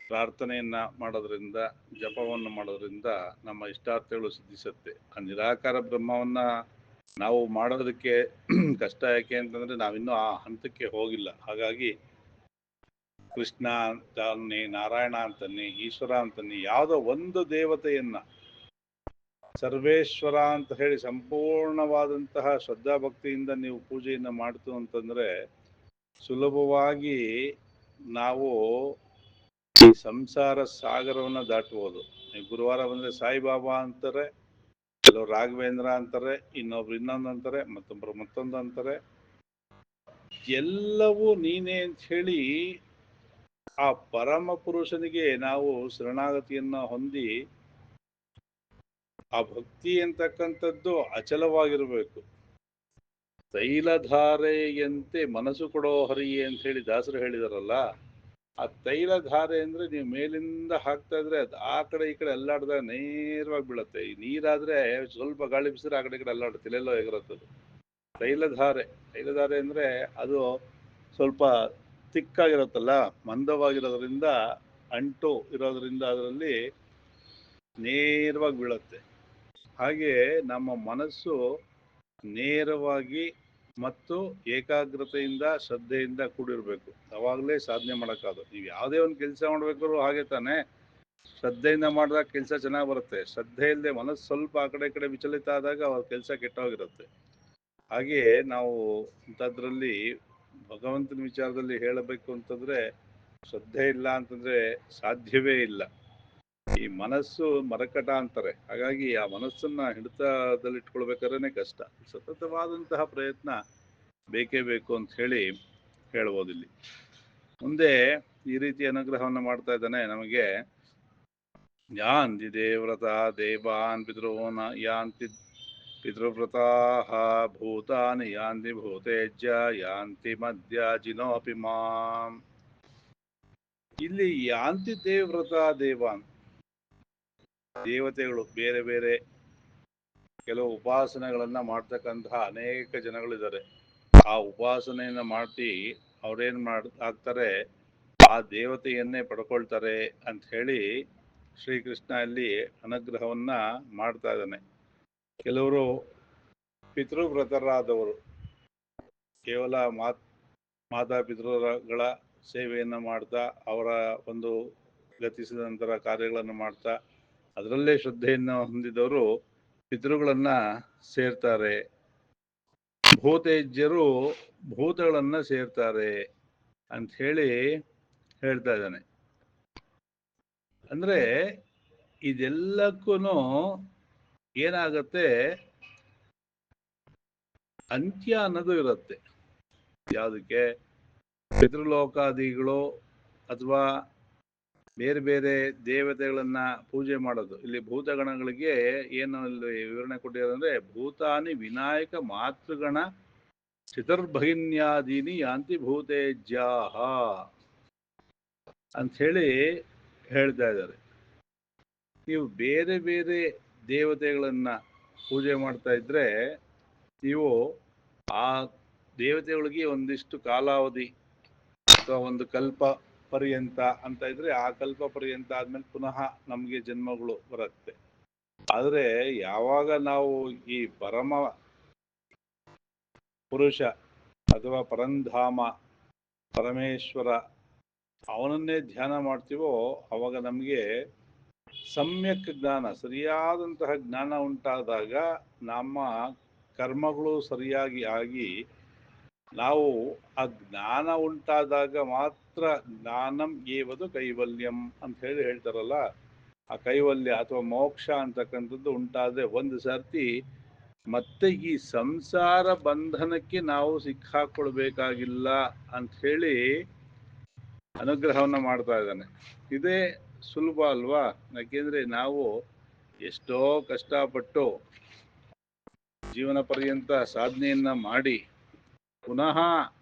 ಪ್ರಾರ್ಥನೆಯನ್ನ ಮಾಡೋದ್ರಿಂದ, ಜಪವನ್ನು ಮಾಡೋದ್ರಿಂದ ನಮ್ಮ ಇಷ್ಟಾರ್ಥಗಳು ಸಿದ್ಧಿಸುತ್ತೆ. ಆ ನಿರಾಕಾರ ಬ್ರಹ್ಮವನ್ನ ನಾವು ಮಾಡೋದಕ್ಕೆ ಕಷ್ಟ ಯಾಕೆ ಅಂತಂದ್ರೆ ನಾವಿನ್ನೂ ಆ ಹಂತಕ್ಕೆ ಹೋಗಿಲ್ಲ. ಹಾಗಾಗಿ ಕೃಷ್ಣ ಅಂತನ್ನಿ, ನಾರಾಯಣ ಅಂತನ್ನಿ, ಈಶ್ವರ ಅಂತನ್ನಿ, ಯಾವುದೋ ಒಂದು ದೇವತೆಯನ್ನ ಸರ್ವೇಶ್ವರ ಅಂತ ಹೇಳಿ ಸಂಪೂರ್ಣವಾದಂತಹ ಶ್ರದ್ಧಾಭಕ್ತಿಯಿಂದ ನೀವು ಪೂಜೆಯನ್ನ ಮಾಡ್ತು ಅಂತಂದ್ರೆ ಸುಲಭವಾಗಿ ನಾವು ಈ ಸಂಸಾರ ಸಾಗರವನ್ನ ದಾಟಬಹುದು. ನೀವು ಗುರುವಾರ ಬಂದ್ರೆ ಸಾಯಿಬಾಬಾ ಅಂತಾರೆ, ಕೆಲವರು ರಾಘವೇಂದ್ರ ಅಂತಾರೆ, ಇನ್ನೊಬ್ರು ಇನ್ನೊಂದು ಅಂತಾರೆ, ಮತ್ತೊಬ್ರು ಮತ್ತೊಂದು ಅಂತಾರೆ. ಎಲ್ಲವೂ ನೀನೇ ಅಂತ ಹೇಳಿ ಆ ಪರಮ ಪುರುಷನಿಗೆ ನಾವು ಶರಣಾಗತಿಯನ್ನ ಹೊಂದಿ ಆ ಭಕ್ತಿ ಅಂತಕ್ಕಂಥದ್ದು ಅಚಲವಾಗಿರಬೇಕು. ತೈಲಧಾರೆಯಂತೆ ಮನಸ್ಸು ಕೊಡೋ ಹರಿಯೇ ಅಂತ ಹೇಳಿ ದಾಸರು ಹೇಳಿದಾರಲ್ಲ, ಆ ತೈಲಧಾರೆ ಅಂದ್ರೆ ನೀವು ಮೇಲಿಂದ ಹಾಕ್ತಾ ಇದ್ರೆ ಅದು ಆ ಕಡೆ ಈ ಕಡೆ ಅಲ್ಲಾಡ್ದಾಗ ನೇರವಾಗಿ ಬೀಳುತ್ತೆ. ಈ ನೀರಾದ್ರೆ ಸ್ವಲ್ಪ ಗಾಳಿ ಬಿಸಿದ್ರೆ ಆ ಕಡೆ ಈ ಕಡೆ ಅಲ್ಲಾಡುತ್ತೆ, ಇಲ್ಲೆಲ್ಲೋ ಎಗರತ್ತದು. ತೈಲಧಾರೆ ಅಂದ್ರೆ ಅದು ಸ್ವಲ್ಪ ತಿಕ್ಕಾಗಿರುತ್ತಲ್ಲ, ಮಂದವಾಗಿರೋದ್ರಿಂದ, ಅಂಟು ಇರೋದ್ರಿಂದ ಅದರಲ್ಲಿ ನೇರವಾಗಿ ಬೀಳುತ್ತೆ. ಹಾಗೆ ನಮ್ಮ ಮನಸ್ಸು ನೇರವಾಗಿ ಮತ್ತು ಏಕಾಗ್ರತೆಯಿಂದ ಶ್ರದ್ಧೆಯಿಂದ ಕೂಡಿರ್ಬೇಕು. ಅವಾಗಲೇ ಸಾಧನೆ ಮಾಡೋಕ್ಕಾಗೋದು. ನೀವು ಯಾವುದೇ ಒಂದು ಕೆಲಸ ಮಾಡ್ಬೇಕಾದ್ರೂ ಹಾಗೆ ತಾನೆ, ಶ್ರದ್ಧೆಯಿಂದ ಮಾಡಿದಾಗ ಕೆಲಸ ಚೆನ್ನಾಗಿ ಬರುತ್ತೆ. ಶ್ರದ್ಧೆ ಇಲ್ಲದೆ ಮನಸ್ಸು ಸ್ವಲ್ಪ ಆ ಕಡೆ ಈ ಕಡೆ ವಿಚಲಿತ ಆದಾಗ ಅವ್ರ ಕೆಲಸ ಕೆಟ್ಟೋಗಿರುತ್ತೆ. ಹಾಗೆಯೇ ನಾವು ಇಂಥದ್ರಲ್ಲಿ ಭಗವಂತನ ವಿಚಾರದಲ್ಲಿ ಹೇಳಬೇಕು ಅಂತಂದ್ರೆ ಶ್ರದ್ಧೆ ಇಲ್ಲ ಅಂತಂದ್ರೆ ಸಾಧ್ಯವೇ ಇಲ್ಲ. ಈ ಮನಸ್ಸು ಮರಕಟ ಅಂತಾರೆ. ಹಾಗಾಗಿ ಆ ಮನಸ್ಸನ್ನ ಹಿಡಿತದಲ್ಲಿಟ್ಕೊಳ್ಬೇಕಾದ್ರೆ ಕಷ್ಟ. ಸತತವಾದಂತಹ ಪ್ರಯತ್ನ ಬೇಕೇ ಬೇಕು ಅಂತ ಹೇಳಿ ಹೇಳ್ಬೋದಿಲ್ಲಿ. ಮುಂದೆ ಈ ರೀತಿ ಅನುಗ್ರಹವನ್ನು ಮಾಡ್ತಾ ಇದ್ದಾನೆ ನಮಗೆ. ಯಾಂತಿ ದೇವ್ರತ ದೇವಾನ್ ಪಿತೃನ ಯಾಂತಿ ಪಿತೃವ್ರತಾಃ ಭೂತಾನಿ ಯಾಂತಿ ಭೂತೇಜ್ಯ ಯಾಂತಿ ಮದ್ಯಾಜಿನೋಪಿ ಮಾಂ. ಇಲ್ಲಿ ಯಾಂತಿ ದೇವ್ರತ ದೇವಾನ್, ದೇವತೆಗಳು ಬೇರೆ ಬೇರೆ ಕೆಲವು ಉಪಾಸನೆಗಳನ್ನ ಮಾಡ್ತಕ್ಕಂತಹ ಅನೇಕ ಜನಗಳಿದ್ದಾರೆ. ಆ ಉಪಾಸನೆಯನ್ನ ಮಾಡಿ ಅವ್ರೇನ್ ಆಗ್ತಾರೆ, ಆ ದೇವತೆಯನ್ನೇ ಪಡ್ಕೊಳ್ತಾರೆ ಅಂತ ಹೇಳಿ ಶ್ರೀಕೃಷ್ಣ ಇಲ್ಲಿ ಅನುಗ್ರಹವನ್ನ ಮಾಡ್ತಾ ಇದ್ದಾನೆ. ಕೆಲವರು ಪಿತೃವ್ರತರಾದವರು ಕೇವಲ ಮಾತಾಪಿತೃಗಳ ಸೇವೆಯನ್ನು ಮಾಡ್ತಾ, ಅವರ ಒಂದು ಗತಿಸಿದ ನಂತರ ಕಾರ್ಯಗಳನ್ನು ಮಾಡ್ತಾ ಅದರಲ್ಲೇ ಶ್ರದ್ಧೆಯನ್ನು ಹೊಂದಿದವರು ಪಿತೃಗಳನ್ನ ಸೇರ್ತಾರೆ. ಭೂತೇಜ್ಯರು ಭೂತಗಳನ್ನ ಸೇರ್ತಾರೆ ಅಂತ ಹೇಳಿ ಹೇಳ್ತಾ ಇದ್ದಾನೆ. ಅಂದ್ರೆ ಇದೆಲ್ಲಕ್ಕೂ ಏನಾಗತ್ತೆ, ಅಂತ್ಯ ಅನ್ನೋದು ಇರುತ್ತೆ. ಯಾವುದಕ್ಕೆ? ಪಿತೃಲೋಕಾದಿಗಳು ಅಥವಾ ಬೇರೆ ಬೇರೆ ದೇವತೆಗಳನ್ನ ಪೂಜೆ ಮಾಡೋದು. ಇಲ್ಲಿ ಭೂತಗಣಗಳಿಗೆ ಏನು ಇಲ್ಲಿ ವಿವರಣೆ ಕೊಟ್ಟಿರೋದಂದ್ರೆ, ಭೂತಾನಿ ವಿನಾಯಕ ಮಾತೃಗಣ ಚತುರ್ಭಗಿನ್ಯಾದೀನಿ ಯಾಂತಿ ಭೂತೇಜ್ಯಾಹ ಅಂತ ಹೇಳಿ ಹೇಳ್ತಾ ಇದ್ದಾರೆ. ನೀವು ಬೇರೆ ಬೇರೆ ದೇವತೆಗಳನ್ನ ಪೂಜೆ ಮಾಡ್ತಾ ಇದ್ರೆ ನೀವು ಆ ದೇವತೆಗಳಿಗೆ ಒಂದಿಷ್ಟು ಕಾಲಾವಧಿ ಅಥವಾ ಒಂದು ಕಲ್ಪ ಪರ್ಯಂತ ಅಂತ ಇದ್ರೆ ಆ ಕಲ್ಪ ಪರ್ಯಂತ ಆದ್ಮೇಲೆ ಪುನಃ ನಮಗೆ ಜನ್ಮಗಳು ಬರುತ್ತೆ. ಆದ್ರೆ ಯಾವಾಗ ನಾವು ಈ ಪರಮ ಪುರುಷ ಅಥವಾ ಪರಂಧಾಮ ಪರಮೇಶ್ವರ ಅವನನ್ನೇ ಧ್ಯಾನ ಮಾಡ್ತೀವೋ ಅವಾಗ ನಮಗೆ ಸಮ್ಯಕ್ ಜ್ಞಾನ, ಸರಿಯಾದಂತಹ ಜ್ಞಾನ ಉಂಟಾದಾಗ ನಮ್ಮ ಕರ್ಮಗಳು ಸರಿಯಾಗಿ ಆಗಿ ನಾವು ಆ ಜ್ಞಾನ ಉಂಟಾದಾಗ ಮಾತ್ರ ಜ್ಞಾನಂ ಏವದು ಕೈವಲ್ಯಂ ಅಂತ ಹೇಳಿ ಹೇಳ್ತಾರಲ್ಲ, ಆ ಕೈವಲ್ಯ ಅಥವಾ ಮೋಕ್ಷ ಅಂತಕ್ಕಂಥದ್ದು ಉಂಟಾದ್ರೆ ಒಂದು ಸರ್ತಿ ಮತ್ತೆ ಈ ಸಂಸಾರ ಬಂಧನಕ್ಕೆ ನಾವು ಸಿಕ್ಕಾಕೊಳ್ಬೇಕಾಗಿಲ್ಲ ಅಂತ ಹೇಳಿ ಅನುಗ್ರಹವನ್ನ ಮಾಡ್ತಾ ಇದ್ದಾನೆ. ಇದೇ ಸುಲಭ ಅಲ್ವಾ? ಯಾಕೆಂದ್ರೆ ನಾವು ಎಷ್ಟೋ ಕಷ್ಟಪಟ್ಟು ಜೀವನ ಪರ್ಯಂತ ಸಾಧನೆಯನ್ನ ಮಾಡಿ ಪುನಃ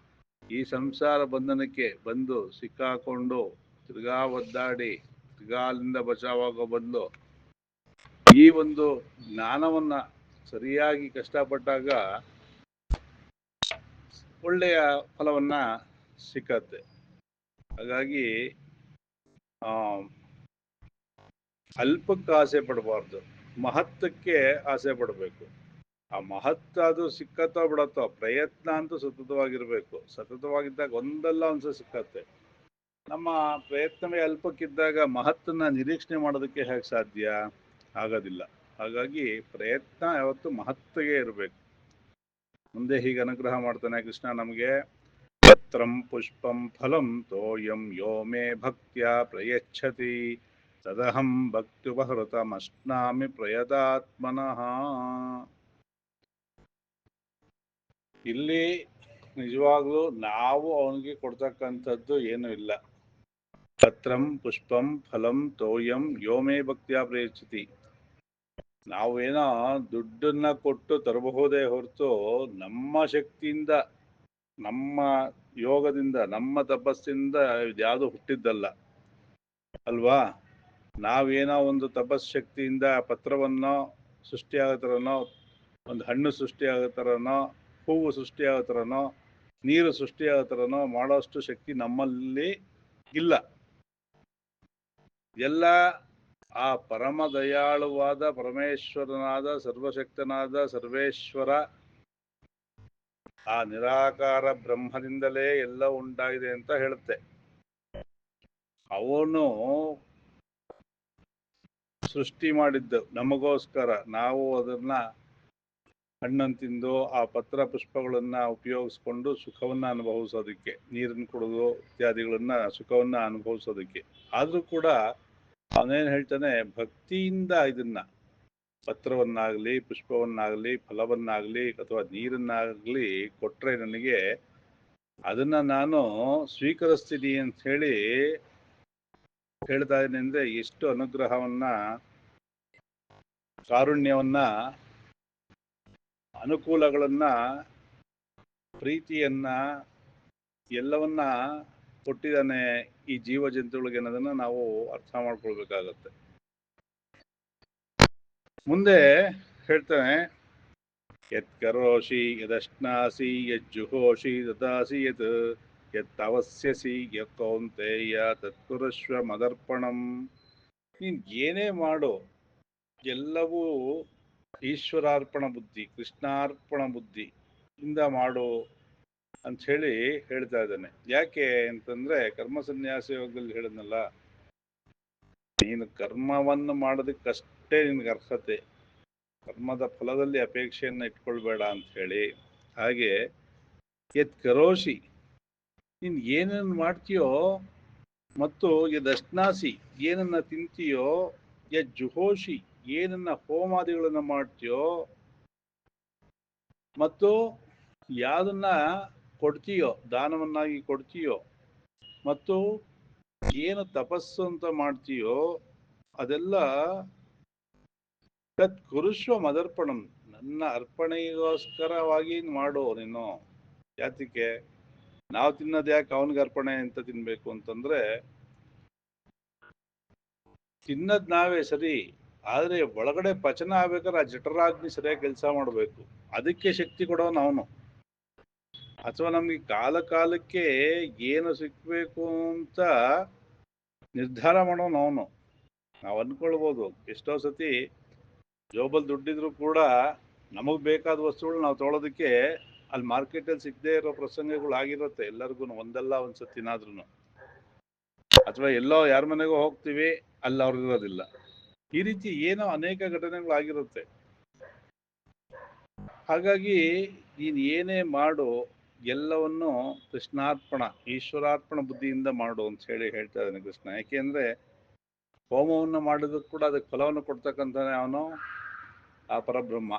ಈ ಸಂಸಾರ ಬಂಧನಕ್ಕೆ ಬಂದು ಸಿಕ್ಕಾಕೊಂಡು ತಿರ್ಗಾ ಒದ್ದಾಡಿ ತಿರ್ಗಾ ಅಲ್ಲಿಂದ ಬಚಾವಾಗೋ ಬದಲು ಈ ಒಂದು ಜ್ಞಾನವನ್ನ ಸರಿಯಾಗಿ ಕಷ್ಟಪಟ್ಟಾಗ ಒಳ್ಳೆಯ ಫಲವನ್ನ ಸಿಕ್ಕತ್ತೆ. ಹಾಗಾಗಿ ಅಲ್ಪಕ್ಕೆ ಆಸೆ ಪಡಬಾರ್ದು, ಮಹತ್ತಕ್ಕೆ ಆಸೆ ಪಡಬೇಕು. ಆ ಮಹತ್ವ ಅದು ಸಿಕ್ಕತ್ತೋ ಬಿಡತ್ತೋ, ಪ್ರಯತ್ನ ಅಂತೂ ಸತತವಾಗಿರ್ಬೇಕು. ಸತತವಾಗಿದ್ದಾಗ ಒಂದಲ್ಲ ಒಂದ್ಸಲ ಸಿಕ್ಕತ್ತೆ. ನಮ್ಮ ಪ್ರಯತ್ನವೇ ಅಲ್ಪಕ್ಕಿದ್ದಾಗ ಮಹತ್ತನ್ನ ನಿರೀಕ್ಷಣೆ ಮಾಡೋದಕ್ಕೆ ಹೇಗೆ ಸಾಧ್ಯ? ಆಗೋದಿಲ್ಲ. ಹಾಗಾಗಿ ಪ್ರಯತ್ನ ಯಾವತ್ತು ಮಹತ್ತಿಗೆ ಇರಬೇಕು. ಮುಂದೆ ಹೀಗೆ ಅನುಗ್ರಹ ಮಾಡ್ತಾನೆ ಕೃಷ್ಣ ನಮಗೆ. ಪತ್ರಂ ಪುಷ್ಪಂ ಫಲಂ ತೋಯಂ ಯೋ ಮೇ ಭಕ್ತ್ಯಾ ಪ್ರಯಚ್ಛತಿ ತದಹಂ ಭಕ್ತ್ಯುಪಹೃತಮಶ್ನಾಮಿ ಪ್ರಯತಾತ್ಮನಃ. ಇಲ್ಲಿ ನಿಜವಾಗ್ಲೂ ನಾವು ಅವನಿಗೆ ಕೊಡ್ತಕ್ಕಂಥದ್ದು ಏನು ಇಲ್ಲ. ಪತ್ರಂ ಪುಷ್ಪಂ ಫಲಂ ತೋಯಂ ಯೋ ಮೇ ಭಕ್ತ್ಯಾ ಪ್ರಯಚ್ಛತಿ. ನಾವೇನೋ ದುಡ್ಡನ್ನ ಕೊಟ್ಟು ತರಬಹುದೇ ಹೊರತು ನಮ್ಮ ಶಕ್ತಿಯಿಂದ, ನಮ್ಮ ಯೋಗದಿಂದ, ನಮ್ಮ ತಪಸ್ಸಿಂದ ಇದ್ಯಾವುದು ಹುಟ್ಟಿದ್ದಲ್ಲ ಅಲ್ವಾ? ನಾವೇನೋ ಒಂದು ತಪಸ್ಶಕ್ತಿಯಿಂದ ಪತ್ರವನ್ನೋ ಸೃಷ್ಟಿಯಾಗೋ ಥರನೋ, ಒಂದು ಹಣ್ಣು ಸೃಷ್ಟಿಯಾಗೋ ಥರನೋ, ಹೂವು ಸೃಷ್ಟಿಯಾಗೋ ಥರನೋ, ನೀರು ಸೃಷ್ಟಿಯಾಗೋ ಥರನೋ ಮಾಡೋಷ್ಟು ಶಕ್ತಿ ನಮ್ಮಲ್ಲಿ ಇಲ್ಲ. ಎಲ್ಲ ಆ ಪರಮ ದಯಾಳುವಾದ ಪರಮೇಶ್ವರನಾದ ಸರ್ವಶಕ್ತನಾದ ಸರ್ವೇಶ್ವರ ಆ ನಿರಾಕಾರ ಬ್ರಹ್ಮದಿಂದಲೇ ಎಲ್ಲ ಉಂಟಾಗಿದೆ ಅಂತ ಹೇಳುತ್ತೆ. ಅವನು ಸೃಷ್ಟಿ ಮಾಡಿದ್ದು ನಮಗೋಸ್ಕರ. ನಾವು ಅದನ್ನ ಹಣ್ಣನ್ನು ತಿಂದು ಆ ಪತ್ರ ಪುಷ್ಪಗಳನ್ನ ಉಪಯೋಗಿಸ್ಕೊಂಡು ಸುಖವನ್ನ ಅನುಭವಿಸೋದಕ್ಕೆ, ನೀರನ್ನು ಕುಡಿದು ಇತ್ಯಾದಿಗಳನ್ನ ಸುಖವನ್ನ ಅನುಭವಿಸೋದಕ್ಕೆ. ಆದ್ರೂ ಕೂಡ ಅವನೇನ್ ಹೇಳ್ತಾನೆ, ಭಕ್ತಿಯಿಂದ ಇದನ್ನ ಪತ್ರವನ್ನಾಗಲಿ, ಪುಷ್ಪವನ್ನಾಗಲಿ, ಫಲವನ್ನಾಗಲಿ ಅಥವಾ ನೀರನ್ನಾಗಲಿ ಕೊಟ್ರೆ ನನಗೆ ಅದನ್ನ ನಾನು ಸ್ವೀಕರಿಸ್ತೀನಿ ಅಂತ ಹೇಳಿ ಹೇಳ್ತಾ ಇದ್ದೀನಿ. ಅಂದ್ರೆ ಎಷ್ಟು ಅನುಗ್ರಹವನ್ನ, ಕಾರುಣ್ಯವನ್ನ, ಅನುಕೂಲಗಳನ್ನ, ಪ್ರೀತಿಯನ್ನ ಎಲ್ಲವನ್ನ ಕೊಟ್ಟಿದ್ದಾನೆ ಈ ಜೀವ ಜಂತುಗಳಿಗೆ ಅನ್ನೋದನ್ನ ನಾವು ಅರ್ಥ ಮಾಡ್ಕೊಳ್ಬೇಕಾಗತ್ತೆ. ಮುಂದೆ ಹೇಳ್ತಾನೆ, ಯತ್ ಕರೋಷಿ ಯದಶ್ನಾಸಿ ಯಜ್ಜುಹೋಷಿ ದದಾಸಿ ಯತ್ ಯತ್ತವಸ್ಯಸಿ ಯತ್ಕೌಂತೆಯ ತತ್ಕುರುಷ್ವ ಮದರ್ಪಣಂ. ನೀನ್ ಏನೇ ಮಾಡು ಎಲ್ಲವೂ ಈಶ್ವರಾರ್ಪಣ ಬುದ್ಧಿ, ಕೃಷ್ಣಾರ್ಪಣ ಬುದ್ಧಿ ಇಂದ ಮಾಡು ಅಂತ ಹೇಳಿ ಹೇಳ್ತಾ ಇದ್ದಾನೆ. ಯಾಕೆ ಅಂತಂದ್ರೆ ಕರ್ಮ ಸನ್ಯಾಸ ಯೋಗದಲ್ಲಿ ಹೇಳಿದ್ನಲ್ಲ, ನೀನು ಕರ್ಮವನ್ನು ಮಾಡೋದಕ್ಕಷ್ಟೇ ನಿನ್ಗೆ ಅರ್ಹತೆ, ಕರ್ಮದ ಫಲದಲ್ಲಿ ಅಪೇಕ್ಷೆಯನ್ನು ಇಟ್ಕೊಳ್ಬೇಡ ಅಂತ ಹೇಳಿ. ಹಾಗೆ ಯತ್ ಕರೋಷಿ, ನೀನ್ ಏನನ್ನು ಮಾಡ್ತೀಯೋ, ಮತ್ತು ಯದಶ್ನಾಸಿ, ಏನನ್ನ ತಿಂತೀಯೋ, ಯಜ್ಜುಹೋಷಿ, ಏನನ್ನ ಹೋಮಾದಿಗಳನ್ನ ಮಾಡ್ತೀಯೋ, ಮತ್ತು ಯಾವುದನ್ನ ಕೊಡ್ತೀಯೋ, ದಾನವನ್ನಾಗಿ ಕೊಡ್ತೀಯೋ, ಮತ್ತು ಏನು ತಪಸ್ಸು ಅಂತ ಮಾಡ್ತೀಯೋ ಅದೆಲ್ಲ ತತ್ ಕುರುಷ್ವ ಮದರ್ಪಣಂ, ನನ್ನ ಅರ್ಪಣೆಗೋಸ್ಕರವಾಗಿ ಮಾಡು ನೀನು. ಯಾತಕ್ಕೆ? ನಾವು ತಿನ್ನೋದು ಯಾಕೆ ಅವನಿಗೆ ಅರ್ಪಣೆ ಅಂತ ತಿನ್ಬೇಕು ಅಂತಂದ್ರೆ, ತಿನ್ನದ್ ನಾವೇ ಸರಿ, ಆದ್ರೆ ಒಳಗಡೆ ಪಚನ ಆಗ್ಬೇಕಾದ್ರೆ ಆ ಜಠರಾಗ್ನಿ ಸರಿಯಾಗಿ ಕೆಲಸ ಮಾಡಬೇಕು. ಅದಕ್ಕೆ ಶಕ್ತಿ ಕೊಡೋನು ಅವನು. ಅಥವಾ ನಮ್ಗೆ ಕಾಲ ಕಾಲಕ್ಕೆ ಏನು ಸಿಕ್ಬೇಕು ಅಂತ ನಿರ್ಧಾರ ಮಾಡೋನು ಅವನು. ನಾವು ಅನ್ಕೊಳ್ಬೋದು, ಎಷ್ಟೋ ಸತಿ ಜೋಬಲ್ ದುಡ್ಡಿದ್ರು ಕೂಡ ನಮಗ್ ಬೇಕಾದ ವಸ್ತುಗಳು ನಾವು ತೊಗೊಳೋದಕ್ಕೆ ಅಲ್ಲಿ ಮಾರ್ಕೆಟಲ್ಲಿ ಸಿಗದೆ ಇರೋ ಪ್ರಸಂಗಗಳು ಆಗಿರುತ್ತೆ ಎಲ್ಲರಿಗೂ ಒಂದಲ್ಲ ಒಂದ್ಸತಿನಾದ್ರೂ. ಅಥವಾ ಎಲ್ಲೋ ಯಾರ ಮನೆಗೋ ಹೋಗ್ತೀವಿ, ಅಲ್ಲಿ ಅವ್ರಿಗಿರೋದಿಲ್ಲ. ಈ ರೀತಿ ಏನೋ ಅನೇಕ ಘಟನೆಗಳಾಗಿರುತ್ತೆ. ಹಾಗಾಗಿ ನೀನ್ ಏನೇ ಮಾಡು ಎಲ್ಲವನ್ನು ಕೃಷ್ಣಾರ್ಪಣ, ಈಶ್ವರಾರ್ಪಣ ಬುದ್ಧಿಯಿಂದ ಮಾಡು ಅಂತ ಹೇಳಿ ಹೇಳ್ತಾ ಇದ್ದಾನೆ ಕೃಷ್ಣ. ಯಾಕೆಂದ್ರೆ ಹೋಮವನ್ನು ಮಾಡಿದ್ರು ಕೂಡ ಅದಕ್ಕೆ ಫಲವನ್ನು ಕೊಡ್ತಕ್ಕಂತಾನೆ ಅವನು ಆ ಪರಬ್ರಹ್ಮ.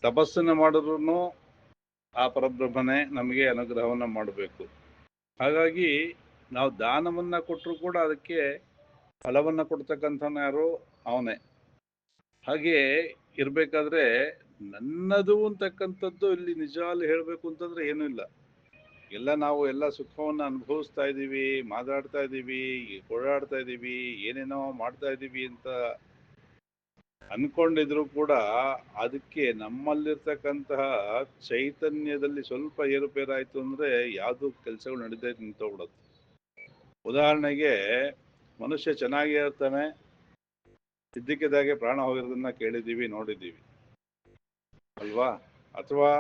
ತಪಸ್ಸನ್ನ ಮಾಡಿದ್ರು ಆ ಪರಬ್ರಹ್ಮನೇ ನಮಗೆ ಅನುಗ್ರಹವನ್ನ ಮಾಡಬೇಕು. ಹಾಗಾಗಿ ನಾವು ದಾನವನ್ನ ಕೊಟ್ಟರು ಕೂಡ ಅದಕ್ಕೆ ಫಲವನ್ನ ಕೊಡ್ತಕ್ಕಂಥವನು ಯಾರು? ಅವನೇ. ಹಾಗೆ ಇರ್ಬೇಕಾದ್ರೆ ನನ್ನದು ಅಂತಕ್ಕಂಥದ್ದು ಇಲ್ಲಿ ನಿಜವಾಗ್ಲೂ ಹೇಳ್ಬೇಕು ಅಂತಂದ್ರೆ ಏನೂ ಇಲ್ಲ. ಎಲ್ಲ ನಾವು ಎಲ್ಲ ಸುಖವನ್ನ ಅನುಭವಿಸ್ತಾ ಇದ್ದೀವಿ, ಮಾತಾಡ್ತಾ ಇದ್ದೀವಿ, ಓಡಾಡ್ತಾ ಇದ್ದೀವಿ, ಏನೇನೋ ಮಾಡ್ತಾ ಇದ್ದೀವಿ ಅಂತ ಅನ್ಕೊಂಡಿದ್ರು ಕೂಡ ಅದಕ್ಕೆ ನಮ್ಮಲ್ಲಿರ್ತಕ್ಕಂತಹ ಚೈತನ್ಯದಲ್ಲಿ ಸ್ವಲ್ಪ ಏರುಪೇರಾಯ್ತು ಅಂದ್ರೆ ಯಾವ್ದು ಕೆಲಸಗಳು ನಡೀತಾ ನಿಂತೋಗ್ಬಿಡುತ್ತೆ. ಉದಾಹರಣೆಗೆ, ಮನುಷ್ಯ ಚೆನ್ನಾಗೇ ಇರ್ತಾನೆ, ಇದ್ದಕ್ಕಿದ್ದಾಗೆ ಪ್ರಾಣ ಹೋಗಿರೋದನ್ನ ಕೇಳಿದ್ದೀವಿ, ನೋಡಿದ್ದೀವಿ ಅಲ್ವಾ? ಅಥವಾ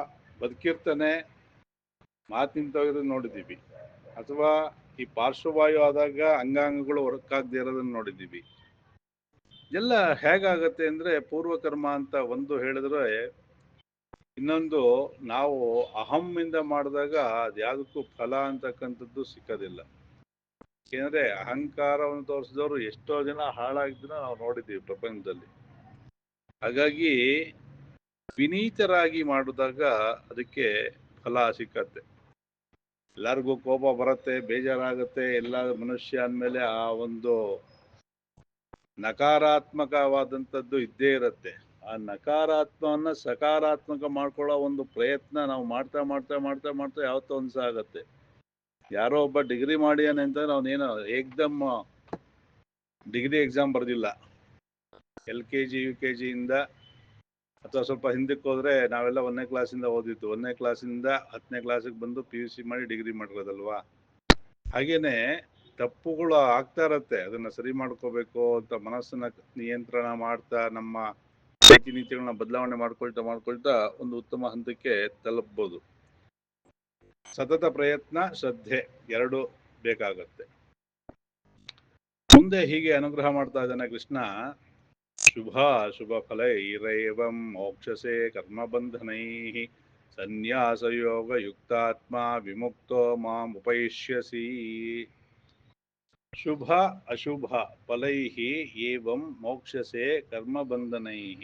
ಬದುಕಿರ್ತಾನೆ, ಮಾತು ನಿಂತೋಗಿರೋದು ನೋಡಿದ್ದೀವಿ. ಅಥವಾ ಈ ಪಾರ್ಶ್ವವಾಯು ಆದಾಗ ಅಂಗಾಂಗಗಳು ಹೊರಕ್ಕಾಗದೇ ಇರೋದನ್ನ ನೋಡಿದ್ದೀವಿ. ಎಲ್ಲ ಹೇಗಾಗತ್ತೆ ಅಂದ್ರೆ ಪೂರ್ವಕರ್ಮ ಅಂತ ಒಂದು ಹೇಳಿದ್ರೆ, ಇನ್ನೊಂದು ನಾವು ಅಹಮ್ಮಿಂದ ಮಾಡಿದಾಗ ಅದ್ಯಾವುದಕ್ಕೂ ಫಲ ಅಂತಕ್ಕಂಥದ್ದು ಸಿಕ್ಕೋದಿಲ್ಲ. ಯಾಕೆಂದ್ರೆ ಅಹಂಕಾರವನ್ನು ತೋರಿಸಿದವರು ಎಷ್ಟೋ ಜನ ಹಾಳಾಗಿದ್ದನ್ನ ನಾವು ನೋಡಿದ್ದೀವಿ ಪ್ರಪಂಚದಲ್ಲಿ. ಹಾಗಾಗಿ ವಿನೀತರಾಗಿ ಮಾಡಿದಾಗ ಅದಕ್ಕೆ ಫಲ ಸಿಕ್ಕತ್ತೆ. ಎಲ್ಲರಿಗೂ ಕೋಪ ಬರುತ್ತೆ, ಬೇಜಾರಾಗುತ್ತೆ. ಎಲ್ಲ ಮನುಷ್ಯ ಅಂದಮೇಲೆ ಆ ಒಂದು ನಕಾರಾತ್ಮಕವಾದಂಥದ್ದು ಇದ್ದೇ ಇರುತ್ತೆ. ಆ ನಕಾರಾತ್ಮವನ್ನ ಸಕಾರಾತ್ಮಕ ಮಾಡ್ಕೊಳ್ಳೋ ಒಂದು ಪ್ರಯತ್ನ ನಾವು ಮಾಡ್ತಾ ಮಾಡ್ತಾ ಮಾಡ್ತಾ ಮಾಡ್ತಾ ಯಾವತ್ತೋ ಒಂದ್ಸ ಆಗತ್ತೆ. ಯಾರೋ ಒಬ್ಬ ಡಿಗ್ರಿ ಮಾಡ್ಯಾನೆ ಅಂತಂದ್ರೆ ಅವನೇನೋ ಏಕ್ದಮ್ ಡಿಗ್ರಿ ಎಕ್ಸಾಮ್ ಬರ್ದಿಲ್ಲ. LKG UKG ಇಂದ ಅಥವಾ ಸ್ವಲ್ಪ ಹಿಂದಕ್ಕೆ ಹೋದ್ರೆ ನಾವೆಲ್ಲ 1ನೇ ಕ್ಲಾಸಿಂದ ಓದಿತ್ತು. 1ನೇ ಕ್ಲಾಸಿಂದ 10ನೇ ಕ್ಲಾಸಿಗೆ ಬಂದು PUC ಮಾಡಿ ಡಿಗ್ರಿ ಮಾಡಿರೋದಲ್ವಾ. ಹಾಗೇನೆ ತಪ್ಪುಗಳು ಆಗ್ತಾ ಇರತ್ತೆ. ಅದನ್ನ ಸರಿ ಮಾಡ್ಕೋಬೇಕು ಅಂತ ಮನಸ್ಸನ್ನ ನಿಯಂತ್ರಣ ಮಾಡ್ತಾ ನಮ್ಮ ನೀತಿ ನೀತಿಗಳನ್ನ ಬದಲಾವಣೆ ಮಾಡ್ಕೊಳ್ತಾ ಒಂದು ಉತ್ತಮ ಹಂತಕ್ಕೆ ತಲುಪಬಹುದು. ಸತತ ಪ್ರಯತ್ನ, ಶ್ರದ್ಧೆ ಎರಡು ಬೇಕಾಗತ್ತೆ. ಮುಂದೆ ಹೀಗೆ ಅನುಗ್ರಹ ಮಾಡ್ತಾ ಇದ್ದಾನೆ ಕೃಷ್ಣ. ಶುಭ ಫಲೈರೇವಂ ಮೋಕ್ಷಸೆ ಕರ್ಮಬಂಧನೈ ಸನ್ಯಾಸಯೋಗ ಯುಕ್ತಾತ್ಮ ವಿಮುಕ್ತೋ ಮಾಂ ಉಪೈಷ್ಯಸಿ. ಶುಭ ಅಶುಭ ಫಲೈಃ ಏವಂ ಮೋಕ್ಷಸೆ ಕರ್ಮಬಂಧನೈಃ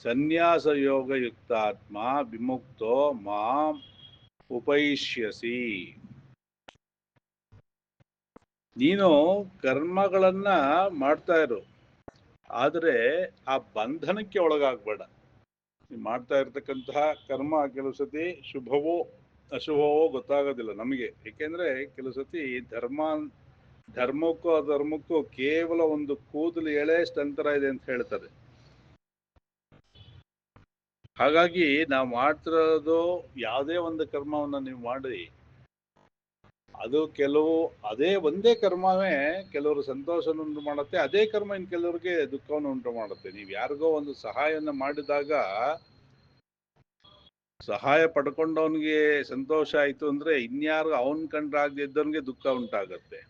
ಸನ್ಯಾಸಯೋಗಯುಕ್ತಾತ್ಮ ವಿಮುಕ್ತೋ ಮಾಂ ಉಪೈಷ್ಯಸಿ. ನೀನು ಕರ್ಮಗಳನ್ನ ಮಾಡ್ತಾ ಇರು, ಆದರೆ ಆ ಬಂಧನಕ್ಕೆ ಒಳಗಾಗಬೇಡ. ನೀನು ಮಾಡ್ತಾ ಇರ್ತಕ್ಕಂತಹ ಕರ್ಮ ಕೆಲವು ಸತಿ ಶುಭವೋ ಅಶುಭವೋ ಗೊತ್ತಾಗೋದಿಲ್ಲ ನಮಗೆ. ಏಕೆಂದ್ರೆ ಕೆಲವು ಸತಿ ಧರ್ಮಕ್ಕೂ ಅಧರ್ಮಕ್ಕೂ ಕೇವಲ ಒಂದು ಕೂದಲು ಎಳೆಯಷ್ಟು ಅಂತರ ಇದೆ ಅಂತ ಹೇಳ್ತಾರೆ. ಹಾಗಾಗಿ ನಾವು ಮಾಡ್ತಿರೋದು ಯಾವುದೇ ಒಂದು ಕರ್ಮವನ್ನ ನೀವು ಮಾಡಿ, ಅದು ಅದೇ ಒಂದೇ ಕರ್ಮವೇ ಕೆಲವರು ಸಂತೋಷವನ್ನು ಉಂಟು ಮಾಡುತ್ತೆ, ಅದೇ ಕರ್ಮ ಇನ್ನು ಕೆಲವರಿಗೆ ದುಃಖವನ್ನು ಉಂಟು ಮಾಡುತ್ತೆ. ನೀವು ಯಾರಿಗೋ ಒಂದು ಸಹಾಯವನ್ನು ಮಾಡಿದಾಗ ಸಹಾಯ ಪಡ್ಕೊಂಡವನಿಗೆ ಸಂತೋಷ ಆಯ್ತು ಅಂದ್ರೆ ಇನ್ಯಾರು ಅವನ್ ಕಂಡ್ರಾಗದೆ ಇದ್ದವನಿಗೆ ದುಃಖ ಉಂಟಾಗತ್ತೆ.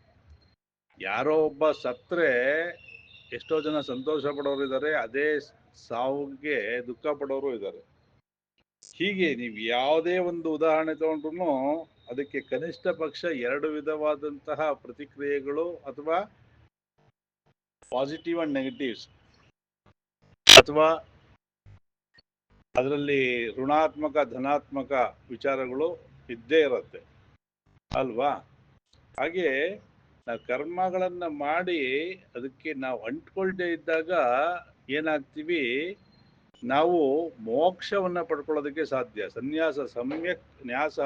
ಯಾರೋ ಒಬ್ಬ ಸತ್ರೆ ಎಷ್ಟೋ ಜನ ಸಂತೋಷ ಪಡೋರು ಇದ್ದಾರೆ, ಅದೇ ಸಾವಿಗೆ ದುಃಖ ಪಡೋರು ಇದ್ದಾರೆ. ಹೀಗೆ ನೀವು ಯಾವುದೇ ಒಂದು ಉದಾಹರಣೆ ತಗೊಂಡ್ರು ಅದಕ್ಕೆ ಕನಿಷ್ಠ ಪಕ್ಷ ಎರಡು ವಿಧವಾದಂತಹ ಪ್ರತಿಕ್ರಿಯೆಗಳು ಅಥವಾ ಪಾಸಿಟಿವ್ ಅಂಡ್ ನೆಗೆಟಿವ್ಸ್ ಅಥವಾ ಅದರಲ್ಲಿ ಋಣಾತ್ಮಕ ಧನಾತ್ಮಕ ವಿಚಾರಗಳು ಇದ್ದೇ ಇರುತ್ತೆ ಅಲ್ವಾ. ಹಾಗೆ ನಾವು ಕರ್ಮಗಳನ್ನ ಮಾಡಿ ಅದಕ್ಕೆ ನಾವು ಅಂಟ್ಕೊಳ್ದೇ ಇದ್ದಾಗ ಏನಾಗ್ತೀವಿ, ನಾವು ಮೋಕ್ಷವನ್ನ ಪಡ್ಕೊಳ್ಳೋದಕ್ಕೆ ಸಾಧ್ಯ. ಸನ್ಯಾಸ ಸಮ್ಯಕ್ ನ್ಯಾಸ,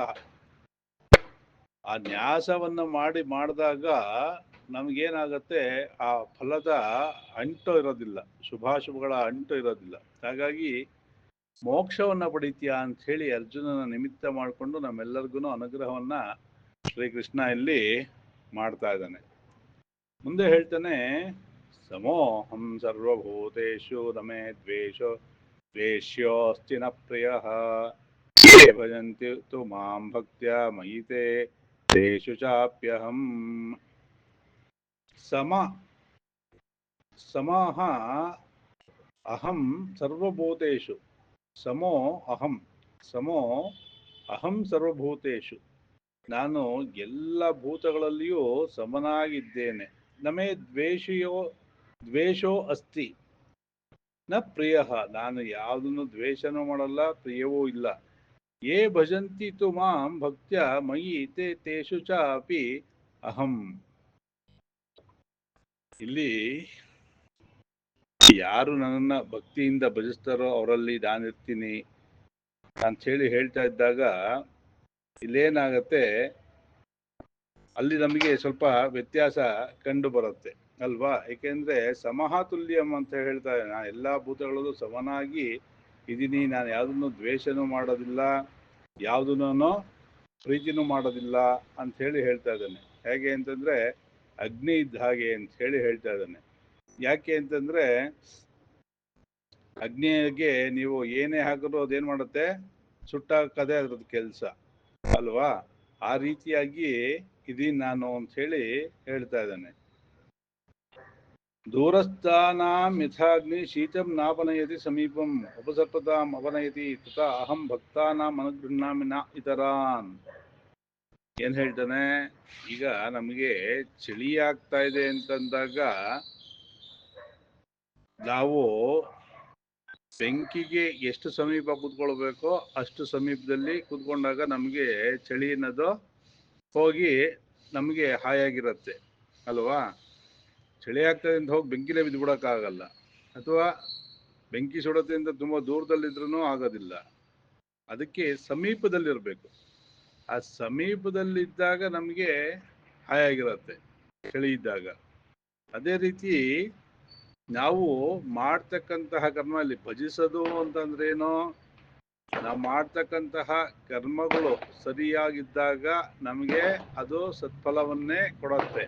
ಆ ನ್ಯಾಸವನ್ನ ಮಾಡಿದಾಗ ನಮಗೇನಾಗತ್ತೆ, ಆ ಫಲದ ಅಂಟು ಇರೋದಿಲ್ಲ, ಶುಭಾಶುಭಗಳ ಅಂಟು ಇರೋದಿಲ್ಲ. ಹಾಗಾಗಿ ಮೋಕ್ಷವನ್ನ ಪಡಿತೀಯಾ ಅಂತ ಹೇಳಿ ಅರ್ಜುನನ ನಿಮಿತ್ತ ಮಾಡಿಕೊಂಡು ನಮ್ಮೆಲ್ಲರಿಗೂ ಅನುಗ್ರಹವನ್ನ ಶ್ರೀಕೃಷ್ಣ ಇಲ್ಲಿ ಮಾಡ್ತಾ ಇದ್ದಾನೆ. ಮುಂದೆ ಹೇಳ್ತಾನೆ, ಸಮೋಹಂ ಸರ್ವಭೂತೇಷು ನಮೇ ದ್ವೇಷ್ಯೋಸ್ತಿ ನ ಪ್ರಿಯಃ ಯೇ ಭಜಂತಿ ತು ಮಾಂ ಭಕ್ತ್ಯಾ ಮಯಿ ತೇಷು ಚಾಪ್ಯಹಂ. ಸಮಃ ಅಹಂ ಸರ್ವಭೂತೇಷು, ಸಮೋ ಅಹಂ ಸರ್ವಭೂತೇಷು, ನಾನು ಎಲ್ಲ ಭೂತಗಳಲ್ಲಿಯೂ ಸಮನಾಗಿದ್ದೇನೆ. ನಮೇ ದ್ವೇಷೋ ಅಸ್ತಿ ನ ಪ್ರಿಯ, ನಾನು ಯಾವುದನ್ನು ದ್ವೇಷನೂ ಮಾಡಲ್ಲ, ಪ್ರಿಯವೂ ಇಲ್ಲ. ಯೇ ಭಜಂತಿ ತು ಮಾಂ ಭಕ್ತ್ಯ ಮಯಿ ತೇಷು ಚಾಪಿ ಅಹಂ. ಇಲ್ಲಿ ಯಾರು ನನ್ನನ್ನ ಭಕ್ತಿಯಿಂದ ಭಜಿಸ್ತಾರೋ ಅವರಲ್ಲಿ ನಾನಿರ್ತೀನಿ ಅಂತ ಹೇಳಿ ಹೇಳ್ತಾ ಇದ್ದಾಗ ಇಲ್ಲೇನಾಗತ್ತೆ, ಅಲ್ಲಿ ನಮಗೆ ಸ್ವಲ್ಪ ವ್ಯತ್ಯಾಸ ಕಂಡು ಬರುತ್ತೆ ಅಲ್ವಾ. ಏಕೆಂದ್ರೆ ಸಮಹಾತುಲ್ಯಂ ಅಂತ ಹೇಳ್ತಾ ಇದ್ದಾನೆ, ನಾನು ಎಲ್ಲಾ ಭೂತಗಳಲ್ಲೂ ಸಮನಾಗಿ ಇದೀನಿ, ನಾನು ಯಾವುದನ್ನು ದ್ವೇಷನೂ ಮಾಡೋದಿಲ್ಲ, ಯಾವುದನ್ನು ಪ್ರೀತಿನೂ ಮಾಡೋದಿಲ್ಲ ಅಂತ ಹೇಳಿ ಹೇಳ್ತಾ ಇದ್ದಾನೆ. ಹೇಗೆ ಅಂತಂದ್ರೆ ಅಗ್ನಿ ಇದ್ದ ಹಾಗೆ ಅಂತ ಹೇಳಿ ಹೇಳ್ತಾ ಇದ್ದಾನೆ. ಯಾಕೆ ಅಂತಂದ್ರೆ ಅಗ್ನಿಗೆ ನೀವು ಏನೇ ಹಾಕಿದ್ರು ಅದೇನ್ ಮಾಡುತ್ತೆ, ಸುಟ್ಟಾಕದೆ ಅದ್ರದ್ದು ಕೆಲಸ ಅಲ್ವಾ. ಆ ರೀತಿಯಾಗಿ ಇದೀನಿ ನಾನು ಅಂತ ಹೇಳಿ ಹೇಳ್ತಾ ಇದ್ದಾನೆ. ದೂರಸ್ಥಾನಾಂ ಯಥಾಗ್ನಿ ಶೀತಂ ನಾಪನಯತಿ ಸಮೀಪಂ ಉಪಸರ್ಪತಾಂ ಅವನಯತಿ ತಥಾ ಅಹಂ ಭಕ್ತಾನಾಂ ಅನುಗೃಹ್ಣಾಮಿ ನ ಇತರಾನ್. ಏನ್ ಹೇಳ್ತಾನೆ, ಈಗ ನಮಗೆ ಚಳಿ ಆಗ್ತಾ ಇದೆ ಅಂತಂದಾಗ ನಾವು ಬೆಂಕಿಗೆ ಎಷ್ಟು ಸಮೀಪ ಕೂತ್ಕೊಳ್ಬೇಕೋ ಅಷ್ಟು ಸಮೀಪದಲ್ಲಿ ಕೂತ್ಕೊಂಡಾಗ ನಮಗೆ ಚಳಿ ಅನ್ನೋದು ಹೋಗಿ ನಮಗೆ ಹಾಯಾಗಿರುತ್ತೆ ಅಲ್ವಾ. ಚಳಿ ಆಗ್ತದೆ ಅಂತ ಹೋಗಿ ಬೆಂಕಿಲೇ ಬಿದ್ದುಬಿಡೋಕ್ಕಾಗಲ್ಲ, ಅಥವಾ ಬೆಂಕಿ ಸುಡೋದ್ರಿಂದ ತುಂಬ ದೂರದಲ್ಲಿದ್ರೂ ಆಗೋದಿಲ್ಲ. ಅದಕ್ಕೆ ಸಮೀಪದಲ್ಲಿರಬೇಕು. ಆ ಸಮೀಪದಲ್ಲಿದ್ದಾಗ ನಮಗೆ ಹಾಯಾಗಿರುತ್ತೆ ಚಳಿ ಇದ್ದಾಗ. ಅದೇ ರೀತಿ ನಾವು ಮಾಡ್ತಕ್ಕಂತಹ ಕರ್ಮ, ಅಲ್ಲಿ ಭಜಿಸೋದು ಅಂತಂದ್ರೇನು, ನಾವು ಮಾಡ್ತಕ್ಕಂತಹ ಕರ್ಮಗಳು ಸರಿಯಾಗಿದ್ದಾಗ ನಮಗೆ ಅದು ಸತ್ಫಲವನ್ನೇ ಕೊಡುತ್ತೆ.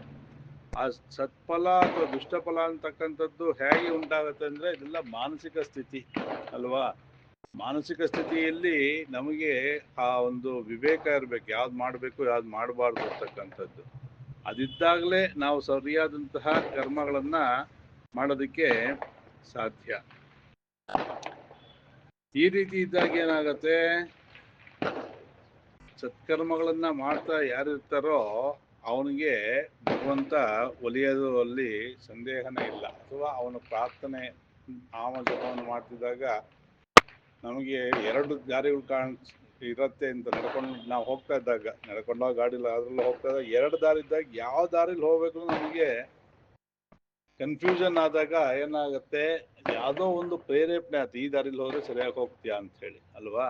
ಆ ಸತ್ಫಲ ಅಥವಾ ದುಷ್ಟಫಲ ಅಂತಕ್ಕಂಥದ್ದು ಹೇಗೆ ಉಂಟಾಗುತ್ತೆ ಅಂದರೆ, ಇದೆಲ್ಲ ಮಾನಸಿಕ ಸ್ಥಿತಿ ಅಲ್ವಾ. ಮಾನಸಿಕ ಸ್ಥಿತಿಯಲ್ಲಿ ನಮಗೆ ಆ ಒಂದು ವಿವೇಕ ಇರಬೇಕು, ಯಾವ್ದು ಮಾಡಬೇಕು ಯಾವ್ದು ಮಾಡಬಾರ್ದು ಅಂತಕ್ಕಂಥದ್ದು. ಅದಿದ್ದಾಗಲೇ ನಾವು ಸರಿಯಾದಂತಹ ಕರ್ಮಗಳನ್ನು ಮಾಡೋದಕ್ಕೆ ಸಾಧ್ಯ. ಈ ರೀತಿ ಇದ್ದಾಗ ಏನಾಗತ್ತೆ, ಸತ್ಕರ್ಮಗಳನ್ನ ಮಾಡ್ತಾ ಯಾರಿರ್ತಾರೋ ಅವನಿಗೆ ಭಗವಂತ ಒಲಿಯೋದು ಅಲ್ಲಿ ಸಂದೇಹನೇ ಇಲ್ಲ. ಅಥವಾ ಅವನ ಪ್ರಾರ್ಥನೆ ನಾಮಜಪವನ್ನು ಮಾಡ್ತಿದ್ದಾಗ ನಮಗೆ ಎರಡು ದಾರಿಗಳು ಇರತ್ತೆ ಅಂತ ನಡ್ಕೊಂಡು ನಾವು ಹೋಗ್ತಾ ಇದ್ದಾಗ, ನಡ್ಕೊಂಡಾಗ ಗಾಡಿಲ್ಲ ಅದ್ರಲ್ಲಿ ಹೋಗ್ತಾ ಇದ್ದಾಗ ಎರಡು ದಾರಿ ಇದ್ದಾಗ ಯಾವ ದಾರಿಲಿ ಹೋಗ್ಬೇಕು ನಮಗೆ ಕನ್ಫ್ಯೂಷನ್ ಆದಾಗ ಏನಾಗುತ್ತೆ, ಯಾವುದೋ ಒಂದು ಪ್ರೇರೇಪಣೆ ಆಯ್ತು, ಈ ದಾರಿಲಿ ಹೋದ್ರೆ ಸರಿಯಾಗಿ ಹೋಗ್ತೀಯಾ ಅಂತ ಹೇಳಿ ಅಲ್ವಾ.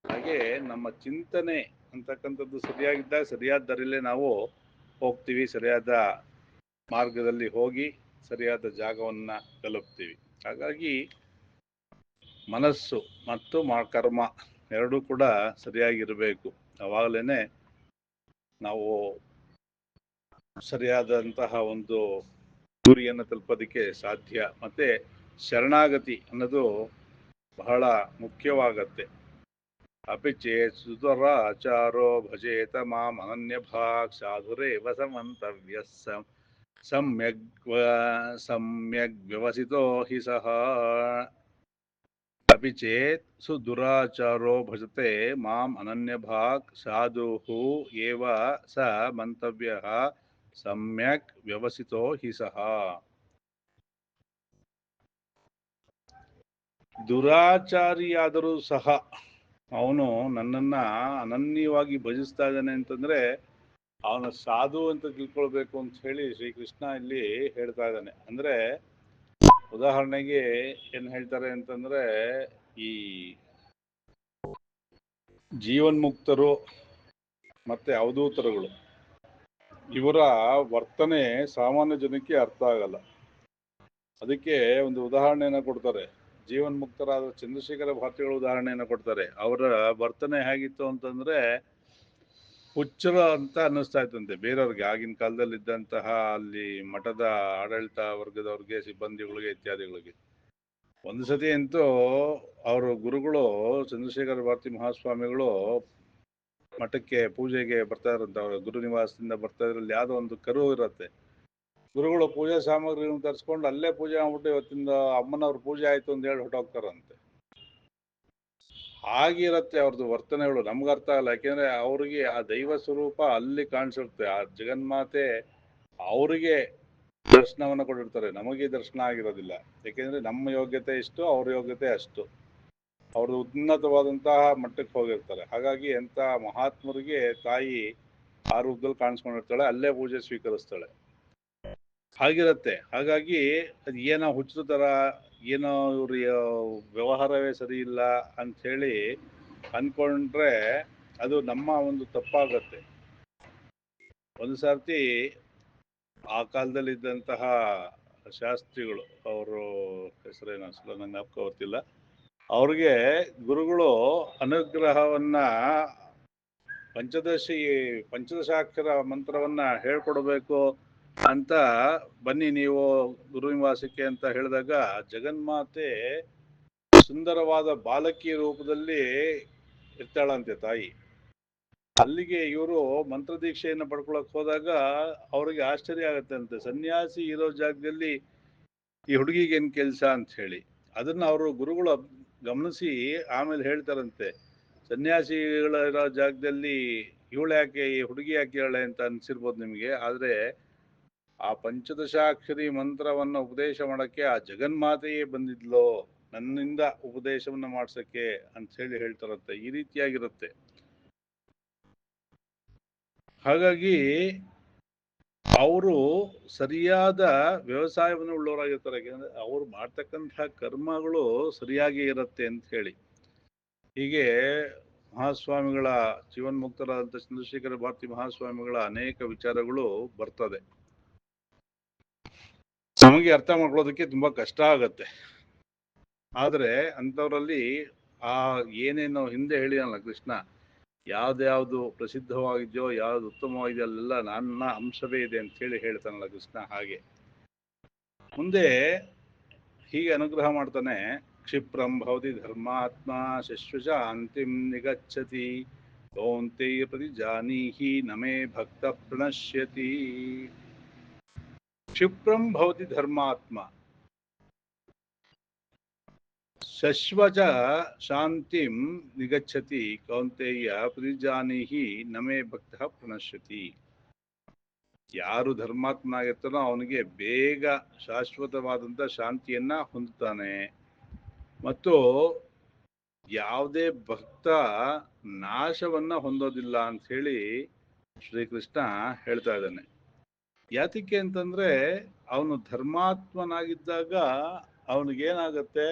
ಹಾಗೆ ನಮ್ಮ ಚಿಂತನೆ ಅಂತಕ್ಕಂಥದ್ದು ಸರಿಯಾಗಿದ್ದಾಗ ಸರಿಯಾದ ದಾರಿಲೇ ನಾವು ಹೋಗ್ತೀವಿ, ಸರಿಯಾದ ಮಾರ್ಗದಲ್ಲಿ ಹೋಗಿ ಸರಿಯಾದ ಜಾಗವನ್ನ ತಲುಪ್ತೀವಿ. ಹಾಗಾಗಿ ಮನಸ್ಸು ಮತ್ತು ಕರ್ಮ ಎರಡೂ ಕೂಡ ಸರಿಯಾಗಿರಬೇಕು. ಅವಾಗಲೇ ನಾವು ಸರಿಯಾದಂತಹ ಒಂದು ಗುರಿಯನ್ನು ತಲುಪೋದಕ್ಕೆ ಸಾಧ್ಯ. ಮತ್ತೆ ಶರಣಾಗತಿ ಅನ್ನೋದು ಬಹಳ ಮುಖ್ಯವಾಗತ್ತೆ. ಅಪಿ ಚೇತ್ ಸುಧರಾಚಾರೋ ಭಜೇತ ಮಾಂ ಅನನ್ಯ ಭಾಗ್ ಸಾಧುರೇವ ಸಮಂತವ್ಯ ಸಮ್ಯಗ್ ವ್ಯವಸಿತೋ ಹಿ ಸಹ. ಅಪಿ ಚೇತ್ ಸುದುರಾಚಾರೋ ಭಜತೆ ಮಾಂ ಅನನ್ಯ ಭಾಗ್ ಸಾಧುಃ ಏವ ಸ ಮಂತವ್ಯಃ ಸಮ್ಯಕ್ ವ್ಯವಸಿತೋ ಹಿ ಸಹ. ದುರಾಚಾರಿಯಾದರೂ ಸಹ ಅವನು ನನ್ನನ್ನ ಅನನ್ಯವಾಗಿ ಭಜಿಸ್ತಾ ಇದ್ದಾನೆ ಅಂತಂದ್ರೆ ಅವನ ಸಾಧು ಅಂತ ತಿಳ್ಕೊಳ್ಬೇಕು ಅಂತ ಹೇಳಿ ಶ್ರೀಕೃಷ್ಣ ಇಲ್ಲಿ ಹೇಳ್ತಾ ಇದ್ದಾನೆ. ಅಂದ್ರೆ ಉದಾಹರಣೆಗೆ ಏನ್ ಹೇಳ್ತಾರೆ ಅಂತಂದ್ರೆ, ಈ ಜೀವನ್ಮುಕ್ತರು ಮತ್ತೆ ಅವಧೂತರುಗಳು ಇವರ ವರ್ತನೆ ಸಾಮಾನ್ಯ ಜನಕ್ಕೆ ಅರ್ಥ ಆಗಲ್ಲ. ಅದಕ್ಕೆ ಒಂದು ಉದಾಹರಣೆಯನ್ನ ಕೊಡ್ತಾರೆ. ಜೀವನ್ಮುಕ್ತರಾದ ಚಂದ್ರಶೇಖರ ಭಾರತಿಗಳ ಉದಾಹರಣೆಯನ್ನು ಕೊಡ್ತಾರೆ. ಅವರ ವರ್ತನೆ ಹೇಗಿತ್ತು ಅಂತಂದ್ರೆ ಹುಚ್ಚರ ಅಂತ ಅನ್ನಿಸ್ತಾ ಇತ್ತಂತೆ ಬೇರೆಯವ್ರಿಗೆ. ಆಗಿನ ಕಾಲದಲ್ಲಿ ಇದ್ದಂತಹ ಅಲ್ಲಿ ಮಠದ ಆಡಳಿತ ವರ್ಗದವ್ರಿಗೆ, ಸಿಬ್ಬಂದಿಗಳಿಗೆ ಇತ್ಯಾದಿಗಳಿಗೆ. ಒಂದು ಸತಿ ಅಂತೂ ಅವರ ಗುರುಗಳು ಚಂದ್ರಶೇಖರ ಭಾರತಿ ಮಹಾಸ್ವಾಮಿಗಳು ಮಠಕ್ಕೆ ಪೂಜೆಗೆ ಬರ್ತಾ ಇರಂತ, ಅವರ ಗುರು ನಿವಾಸದಿಂದ ಬರ್ತಾ ಇದ್ರಲ್ಲಿ ಯಾವುದೋ ಒಂದು ಕರು ಇರತ್ತೆ. ಗುರುಗಳು ಪೂಜಾ ಸಾಮಗ್ರಿಗಳನ್ನು ತರಿಸ್ಕೊಂಡು ಅಲ್ಲೇ ಪೂಜೆ ಮಾಡ್ಬಿಟ್ಟು ಇವತ್ತಿಂದ ಅಮ್ಮನವ್ರ ಪೂಜೆ ಆಯ್ತು ಅಂತ ಹೇಳಿ ಹೊರಟೋಗ್ತಾರಂತೆ. ಹಾಗಿರತ್ತೆ ಅವ್ರದ್ದು ವರ್ತನೆಗಳು. ನಮ್ಗೆ ಅರ್ಥ ಆಗಲ್ಲ, ಯಾಕೆಂದ್ರೆ ಅವ್ರಿಗೆ ಆ ದೈವ ಸ್ವರೂಪ ಅಲ್ಲಿ ಕಾಣಿಸುತ್ತೆ. ಆ ಜಗನ್ಮಾತೆ ಅವರಿಗೆ ದರ್ಶನವನ್ನ ಕೊಟ್ಟಿರ್ತಾರೆ, ನಮಗೆ ದರ್ಶನ ಆಗಿರೋದಿಲ್ಲ. ಯಾಕೆಂದ್ರೆ ನಮ್ಮ ಯೋಗ್ಯತೆ ಇಷ್ಟು, ಅವ್ರ ಯೋಗ್ಯತೆ ಅಷ್ಟು. ಅವ್ರದ್ದು ಉನ್ನತವಾದಂತಹ ಮಟ್ಟಕ್ಕೆ ಹೋಗಿರ್ತಾರೆ. ಹಾಗಾಗಿ ಎಂತ ಮಹಾತ್ಮರಿಗೆ ತಾಯಿ ಆ ರೂಪದಲ್ಲಿ ಕಾಣಿಸ್ಕೊಂಡಿರ್ತಾಳೆ, ಅಲ್ಲೇ ಪೂಜೆ ಸ್ವೀಕರಿಸ್ತಾಳೆ. ಹಾಗಿರತ್ತೆ. ಹಾಗಾಗಿ ಅದು ಏನೋ ಹುಚ್ಚು ತರ, ಏನೋ ಇವ್ರ ವ್ಯವಹಾರವೇ ಸರಿ ಇಲ್ಲ ಅಂತ ಹೇಳಿ ಅನ್ಕೊಂಡ್ರೆ ಅದು ನಮ್ಮ ಒಂದು ತಪ್ಪಾಗತ್ತೆ. ಒಂದು ಸರ್ತಿ ಆ ಕಾಲದಲ್ಲಿ ಇದ್ದಂತಹ ಶಾಸ್ತ್ರಿಗಳು, ಅವರು ಹೆಸರೇನು ಅಸಲು ನಂಗೆ ಜ್ಞಾಪಕ ಗೊತ್ತಿಲ್ಲ, ಅವ್ರಿಗೆ ಗುರುಗಳು ಅನುಗ್ರಹವನ್ನ ಪಂಚದಶಾಕ್ಷರ ಮಂತ್ರವನ್ನ ಹೇಳ್ಕೊಡ್ಬೇಕು ಅಂತ, ಬನ್ನಿ ನೀವು ಗುರು ನಿವಾಸಕ್ಕೆ ಅಂತ ಹೇಳಿದಾಗ ಜಗನ್ಮಾತೆ ಸುಂದರವಾದ ಬಾಲಕಿ ರೂಪದಲ್ಲಿ ಇರ್ತಾಳಂತೆ ತಾಯಿ. ಅಲ್ಲಿಗೆ ಇವರು ಮಂತ್ರ ದೀಕ್ಷೆಯನ್ನು ಪಡ್ಕೊಳಕ್ ಹೋದಾಗ ಅವ್ರಿಗೆ ಆಶ್ಚರ್ಯ ಆಗತ್ತೆ ಅಂತೆ, ಸನ್ಯಾಸಿ ಇರೋ ಜಾಗದಲ್ಲಿ ಈ ಹುಡುಗಿಗೆ ಏನ್ ಕೆಲ್ಸ ಅಂತ ಹೇಳಿ. ಅದನ್ನ ಅವರು ಗುರುಗಳು ಗಮನಿಸಿ ಆಮೇಲೆ ಹೇಳ್ತಾರಂತೆ, ಸನ್ಯಾಸಿಗಳ ಇರೋ ಜಾಗದಲ್ಲಿ ಇವಳು ಯಾಕೆ, ಈ ಹುಡುಗಿ ಯಾಕೆ ಹೇಳೆ ಅಂತ ಅನ್ಸಿರ್ಬೋದು ನಿಮಗೆ, ಆದ್ರೆ ಆ ಪಂಚದಶಾಕ್ಷರಿ ಮಂತ್ರವನ್ನ ಉಪದೇಶ ಮಾಡಕ್ಕೆ ಆ ಜಗನ್ಮಾತೆಯೇ ಬಂದಿದ್ಲೋ ನನ್ನಿಂದ ಉಪದೇಶವನ್ನ ಮಾಡ್ಸಕ್ಕೆ ಅಂತ ಹೇಳಿ ಹೇಳ್ತಾರಂತೆ. ಈ ರೀತಿಯಾಗಿರುತ್ತೆ. ಹಾಗಾಗಿ ಅವರು ಸರಿಯಾದ ವ್ಯವಸಾಯವನ್ನು ಉಳ್ಳವರಾಗಿರ್ತಾರೆ. ಯಾಕಂದ್ರೆ ಅವ್ರು ಮಾಡ್ತಕ್ಕಂತಹ ಕರ್ಮಗಳು ಸರಿಯಾಗಿ ಇರುತ್ತೆ ಅಂತ ಹೇಳಿ. ಹೀಗೆ ಮಹಾಸ್ವಾಮಿಗಳ ಜೀವನ್ಮುಕ್ತರಾದಂಥ ಚಂದ್ರಶೇಖರ ಭಾರತಿ ಮಹಾಸ್ವಾಮಿಗಳ ಅನೇಕ ವಿಚಾರಗಳು ಬರ್ತದೆ. ನಮಗೆ ಅರ್ಥ ಮಾಡ್ಕೊಳ್ಳೋದಕ್ಕೆ ತುಂಬಾ ಕಷ್ಟ ಆಗತ್ತೆ. ಆದ್ರೆ ಅಂಥವರಲ್ಲಿ ಆ ಏನೇನು ಹಿಂದೆ ಹೇಳಿದನಲ್ಲ ಕೃಷ್ಣ, ಯಾವ್ದ್ಯಾವ್ದು ಪ್ರಸಿದ್ಧವಾಗಿದೆಯೋ, ಯಾವ್ದು ಉತ್ತಮವಾಗಿದೆಯೋ ಅಲ್ಲೆಲ್ಲ ನನ್ನ ಅಂಶವೇ ಇದೆ ಅಂತ ಹೇಳಿ ಹೇಳ್ತಾನಲ್ಲ ಕೃಷ್ಣ. ಹಾಗೆ ಮುಂದೆ ಹೀಗೆ ಅನುಗ್ರಹ ಮಾಡ್ತಾನೆ, ಕ್ಷಿಪ್ರಂ ಭವತಿ ಧರ್ಮಾತ್ಮ ಶಶ್ವಶ ಅಂತಿಂ ನಿಗಚ್ಚತಿ ಕೌಂತೆಯ ಪ್ರತಿಜಾನೀಹಿ ನಮೇ ಭಕ್ತ ಪ್ರಣಶ್ಯತಿ. ಕ್ಷಿಪ್ರಂ ಭವತಿ ಧರ್ಮಾತ್ಮ ಶಶ್ವಚ ಶಾಂತಿಂ ನಿಗಚ್ಚತಿ ಕೌಂತೆಯ ಪ್ರತಿಜಾನೀಹಿ ನಮೇ ಭಕ್ತ ಪ್ರಣಶ್ಯತಿ. ಯಾರು ಧರ್ಮಾತ್ಮನಾಗಿರ್ತಾನೋ ಅವನಿಗೆ ಬೇಗ ಶಾಶ್ವತವಾದಂಥ ಶಾಂತಿಯನ್ನ ಹೊಂದುತ್ತಾನೆ. ಮತ್ತು ಯಾವುದೇ ಭಕ್ತ ನಾಶವನ್ನ ಹೊಂದೋದಿಲ್ಲ ಅಂತ ಹೇಳಿ ಶ್ರೀಕೃಷ್ಣ ಹೇಳ್ತಾ ಇದ್ದಾನೆ. ಯಾತಕ್ಕೆ ಅಂತಂದ್ರೆ ಅವನು ಧರ್ಮಾತ್ಮನಾಗಿದ್ದಾಗ ಅವನಿಗೇನಾಗತ್ತೆ,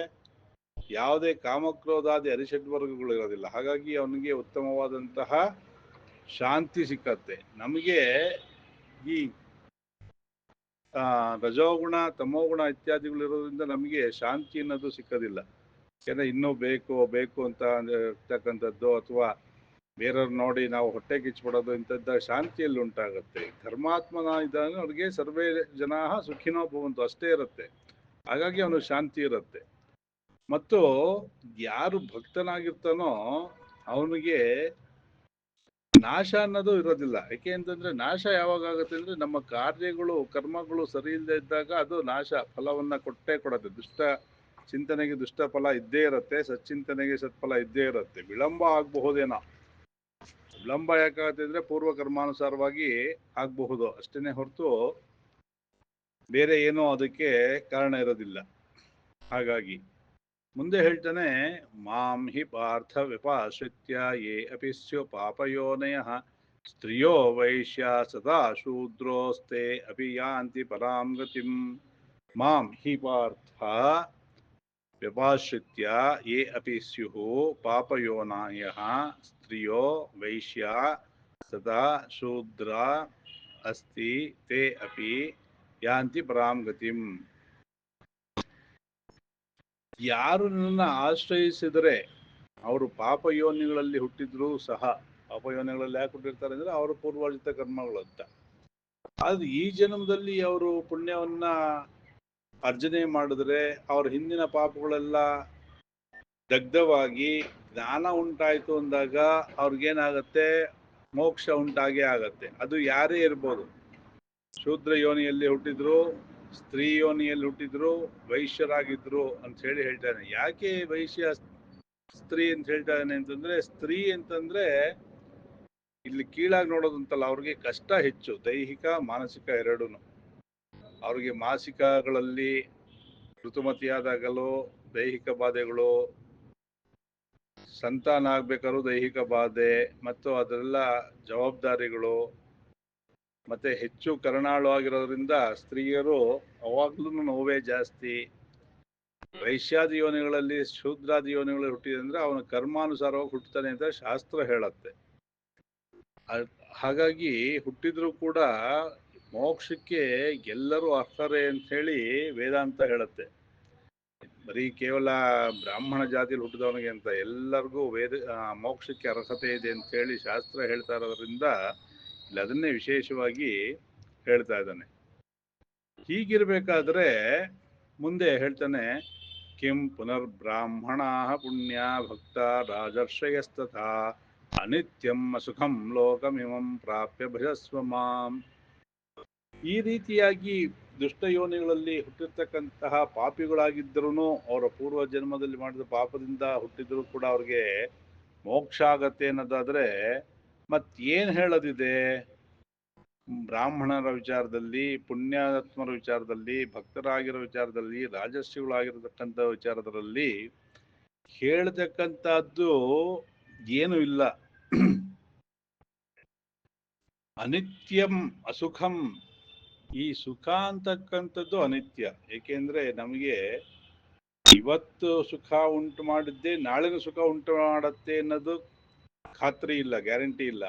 ಯಾವುದೇ ಕಾಮಕ್ರೋಧಾದಿ ಅರಿಷಡ್ವರ್ಗಗಳು ಇರೋದಿಲ್ಲ. ಹಾಗಾಗಿ ಅವನಿಗೆ ಉತ್ತಮವಾದಂತಹ ಶಾಂತಿ ಸಿಕ್ಕತ್ತೆ. ನಮಗೆ ಈ ರಜೋಗುಣ ತಮೋಗುಣ ಇತ್ಯಾದಿಗಳು ಇರೋದ್ರಿಂದ ನಮಗೆ ಶಾಂತಿ ಅನ್ನೋದು ಸಿಕ್ಕೋದಿಲ್ಲ. ಯಾಕಂದ್ರೆ ಇನ್ನೂ ಬೇಕು ಬೇಕು ಅಂತ ಇರ್ತಕ್ಕಂಥದ್ದು, ಅಥವಾ ಬೇರೆಯವ್ರು ನೋಡಿ ನಾವು ಹೊಟ್ಟೆ ಕಿಚ್ಚಿಬಿಡೋದು, ಇಂಥದ್ದ ಶಾಂತಿಯಲ್ಲಿ ಉಂಟಾಗತ್ತೆ. ಧರ್ಮಾತ್ಮನ ಇದ್ದಾಗ ಅವ್ರಿಗೆ ಸರ್ವೇ ಜನಾ ಸುಖಿನೋ ಭವಂತು ಅಷ್ಟೇ ಇರುತ್ತೆ. ಹಾಗಾಗಿ ಅವನು ಶಾಂತಿ ಇರುತ್ತೆ. ಮತ್ತು ಯಾರು ಭಕ್ತನಾಗಿರ್ತಾನೋ ಅವನಿಗೆ ನಾಶ ಅನ್ನೋದು ಇರೋದಿಲ್ಲ. ಯಾಕೆ ಅಂತಂದ್ರೆ ನಾಶ ಯಾವಾಗ ಆಗುತ್ತೆ ಅಂದ್ರೆ ನಮ್ಮ ಕಾರ್ಯಗಳು ಕರ್ಮಗಳು ಸರಿ ಇಲ್ಲದೆ ಇದ್ದಾಗ ಅದು ನಾಶ ಫಲವನ್ನ ಕೊಟ್ಟೇ ಕೊಡುತ್ತೆ. ದುಷ್ಟ ಚಿಂತನೆಗೆ ದುಷ್ಟ ಫಲ ಇದ್ದೇ ಇರುತ್ತೆ, ಸಚ್ಚಿಂತನೆಗೆ ಸತ್ಫಲ ಇದ್ದೇ ಇರುತ್ತೆ. ವಿಳಂಬ ಆಗಬಹುದೇನೋ, ವಿಳಂಬ ಯಾಕಾಗುತ್ತೆ ಅಂದ್ರೆ ಪೂರ್ವ ಕರ್ಮಾನುಸಾರವಾಗಿ ಆಗಬಹುದು ಅಷ್ಟೇನೆ ಹೊರತು ಬೇರೆ ಏನೋ ಅದಕ್ಕೆ ಕಾರಣ ಇರೋದಿಲ್ಲ. ಹಾಗಾಗಿ ಮುಂದೆ ಹೇಳ್ತಾನೆ, ಮಾಂ ಹಿ ಪಾರ್ಥ ವಿಪಾಶ್ರಿತ್ಯ ಯೇ ಅಪಿ ಸ್ಯು ಪಾಪಯೋನಯ ಸ್ತ್ರಿಯೋ ವೈಶ್ಯ ಸದಾ ಶೂದ್ರೋಸ್ತೆ ಅಪಿ ಯಾಂತಿ ಪರಾಂ ಗತಿಂ. ಮಾಂ ಹಿ ಪಾರ್ಥ ವ್ಯಪಾಶ್ರಿತ್ಯ ಯೇ ಅಪಿ ಸ್ಯು ಪಾಪಯೋನಯ ಸ್ತ್ರಿಯೋ ವೈಶ್ಯ ಸದಾ ಶೂದ್ರ ಅಸ್ತಿ ತೇ ಅಪಿ ಯಾಂತಿ ಪರಾಂ ಗತಿಂ. ಯಾರು ನನ್ನ ಆಶ್ರಯಿಸಿದರೆ ಅವರು ಪಾಪಯೋನಿಗಳಲ್ಲಿ ಹುಟ್ಟಿದ್ರು ಸಹ, ಪಾಪಯೋನಿಗಳಲ್ಲಿ ಯಾಕೆ ಹುಟ್ಟಿರ್ತಾರೆ ಅಂದ್ರೆ ಅವರು ಪೂರ್ವಾರ್ಜಿತ ಕರ್ಮಗಳು ಅಂತ. ಆದ್ರೆ ಈ ಜನ್ಮದಲ್ಲಿ ಅವರು ಪುಣ್ಯವನ್ನ ಅರ್ಜನೆ ಮಾಡಿದ್ರೆ ಅವ್ರ ಹಿಂದಿನ ಪಾಪಗಳೆಲ್ಲ ದಗ್ಧವಾಗಿ ಜ್ಞಾನ ಉಂಟಾಯ್ತು ಅಂದಾಗ ಅವ್ರಿಗೇನಾಗತ್ತೆ, ಮೋಕ್ಷ ಉಂಟಾಗೇ ಆಗತ್ತೆ. ಅದು ಯಾರೇ ಇರ್ಬೋದು, ಶೂದ್ರ ಯೋನಿಯಲ್ಲಿ ಹುಟ್ಟಿದ್ರು, ಸ್ತ್ರೀ ಯೋನಿಯಲ್ಲಿ ಹುಟ್ಟಿದ್ರು, ವೈಶ್ಯರಾಗಿದ್ರು ಅಂತ ಹೇಳಿ ಹೇಳ್ತಾನೆ. ಯಾಕೆ ವೈಶ್ಯ ಸ್ತ್ರೀ ಅಂತ ಹೇಳ್ತಾನೆ ಅಂತಂದ್ರೆ, ಸ್ತ್ರೀ ಅಂತಂದ್ರೆ ಇಲ್ಲಿ ಕೀಳಾಗಿ ನೋಡೋದಂತಲ್ಲ, ಅವ್ರಿಗೆ ಕಷ್ಟ ಹೆಚ್ಚು, ದೈಹಿಕ ಮಾನಸಿಕ ಎರಡೂನು. ಅವ್ರಿಗೆ ಮಾಸಿಕಗಳಲ್ಲಿ ಋತುಮತಿಯಾದಾಗಲೂ ದೈಹಿಕ ಬಾಧೆಗಳು, ಸಂತಾನ ಆಗ್ಬೇಕಾದ್ರೂ ದೈಹಿಕ ಬಾಧೆ, ಮತ್ತು ಅದೆಲ್ಲ ಜವಾಬ್ದಾರಿಗಳು, ಮತ್ತೆ ಹೆಚ್ಚು ಕರುಣಾಳು ಆಗಿರೋದ್ರಿಂದ ಸ್ತ್ರೀಯರು ಅವಾಗ್ಲೂ ನೋವೇ ಜಾಸ್ತಿ. ವೈಶ್ಯಾದಿ ಯೋನಿಗಳಲ್ಲಿ ಶೂದ್ರಾದಿ ಯೋನಿಗಳಲ್ಲಿ ಹುಟ್ಟಿದೆ ಅಂದ್ರೆ ಅವನ ಕರ್ಮಾನುಸಾರವಾಗಿ ಹುಟ್ಟುತ್ತಾನೆ ಅಂತ ಶಾಸ್ತ್ರ ಹೇಳತ್ತೆ. ಹಾಗಾಗಿ ಹುಟ್ಟಿದ್ರು ಕೂಡ ಮೋಕ್ಷಕ್ಕೆ ಎಲ್ಲರೂ ಅರ್ಹರೇ ಅಂತ ಹೇಳಿ ವೇದಾಂತ ಹೇಳುತ್ತೆ. ಬರೀ ಕೇವಲ ಬ್ರಾಹ್ಮಣ ಜಾತಿಯಲ್ಲಿ ಹುಟ್ಟಿದವನಿಗೆ ಅಂತ ಎಲ್ಲರಿಗೂ ಮೋಕ್ಷಕ್ಕೆ ಅರ್ಹತೆ ಇದೆ ಅಂತ ಹೇಳಿ ಶಾಸ್ತ್ರ ಹೇಳ್ತಾ ಇರೋದ್ರಿಂದ ಇಲ್ಲಿ ಅದನ್ನೇ ವಿಶೇಷವಾಗಿ ಹೇಳ್ತಾ ಇದ್ದಾನೆ. ಹೀಗಿರ್ಬೇಕಾದ್ರೆ ಮುಂದೆ ಹೇಳ್ತಾನೆ, ಕಿಂ ಪುನರ್ಬ್ರಾಹ್ಮಣ ಪುಣ್ಯ ಭಕ್ತ ರಾಜರ್ಷಯಸ್ತಥಾ ಅನಿತ್ಯಂ ಅಸುಖಂ ಲೋಕಮಿಮಂ ಪ್ರಾಪ್ಯ ಭಜಸ್ವ ಮಾಂ. ಈ ರೀತಿಯಾಗಿ ದುಷ್ಟ ಯೋನಿಗಳಲ್ಲಿ ಹುಟ್ಟಿರ್ತಕ್ಕಂತಹ ಪಾಪಿಗಳಾಗಿದ್ದರೂ ಅವರ ಪೂರ್ವ ಜನ್ಮದಲ್ಲಿ ಮಾಡಿದ ಪಾಪದಿಂದ ಹುಟ್ಟಿದ್ರು ಕೂಡ ಅವ್ರಿಗೆ ಮೋಕ್ಷ ಆಗತ್ತೆ ಅನ್ನೋದಾದ್ರೆ ಮತ್ತೇನು ಹೇಳೋದಿದೆ? ಬ್ರಾಹ್ಮಣರ ವಿಚಾರದಲ್ಲಿ, ಪುಣ್ಯಾತ್ಮರ ವಿಚಾರದಲ್ಲಿ, ಭಕ್ತರಾಗಿರೋ ವಿಚಾರದಲ್ಲಿ, ರಾಜರ್ಷಿಗಳಾಗಿರತಕ್ಕಂಥ ವಿಚಾರದಲ್ಲಿ ಹೇಳ್ತಕ್ಕಂಥದ್ದು ಏನು ಇಲ್ಲ. ಅನಿತ್ಯಂ ಅಸುಖಂ, ಈ ಸುಖ ಅಂತಕ್ಕಂಥದ್ದು ಅನಿತ್ಯ. ಏಕೆಂದ್ರೆ ನಮಗೆ ಇವತ್ತು ಸುಖ ಉಂಟು ಮಾಡಿದ್ದೆ ನಾಳಿನ ಸುಖ ಉಂಟು ಮಾಡತ್ತೆ ಅನ್ನೋದು ಖಾತ್ರಿ ಇಲ್ಲ, ಗ್ಯಾರಂಟಿ ಇಲ್ಲ.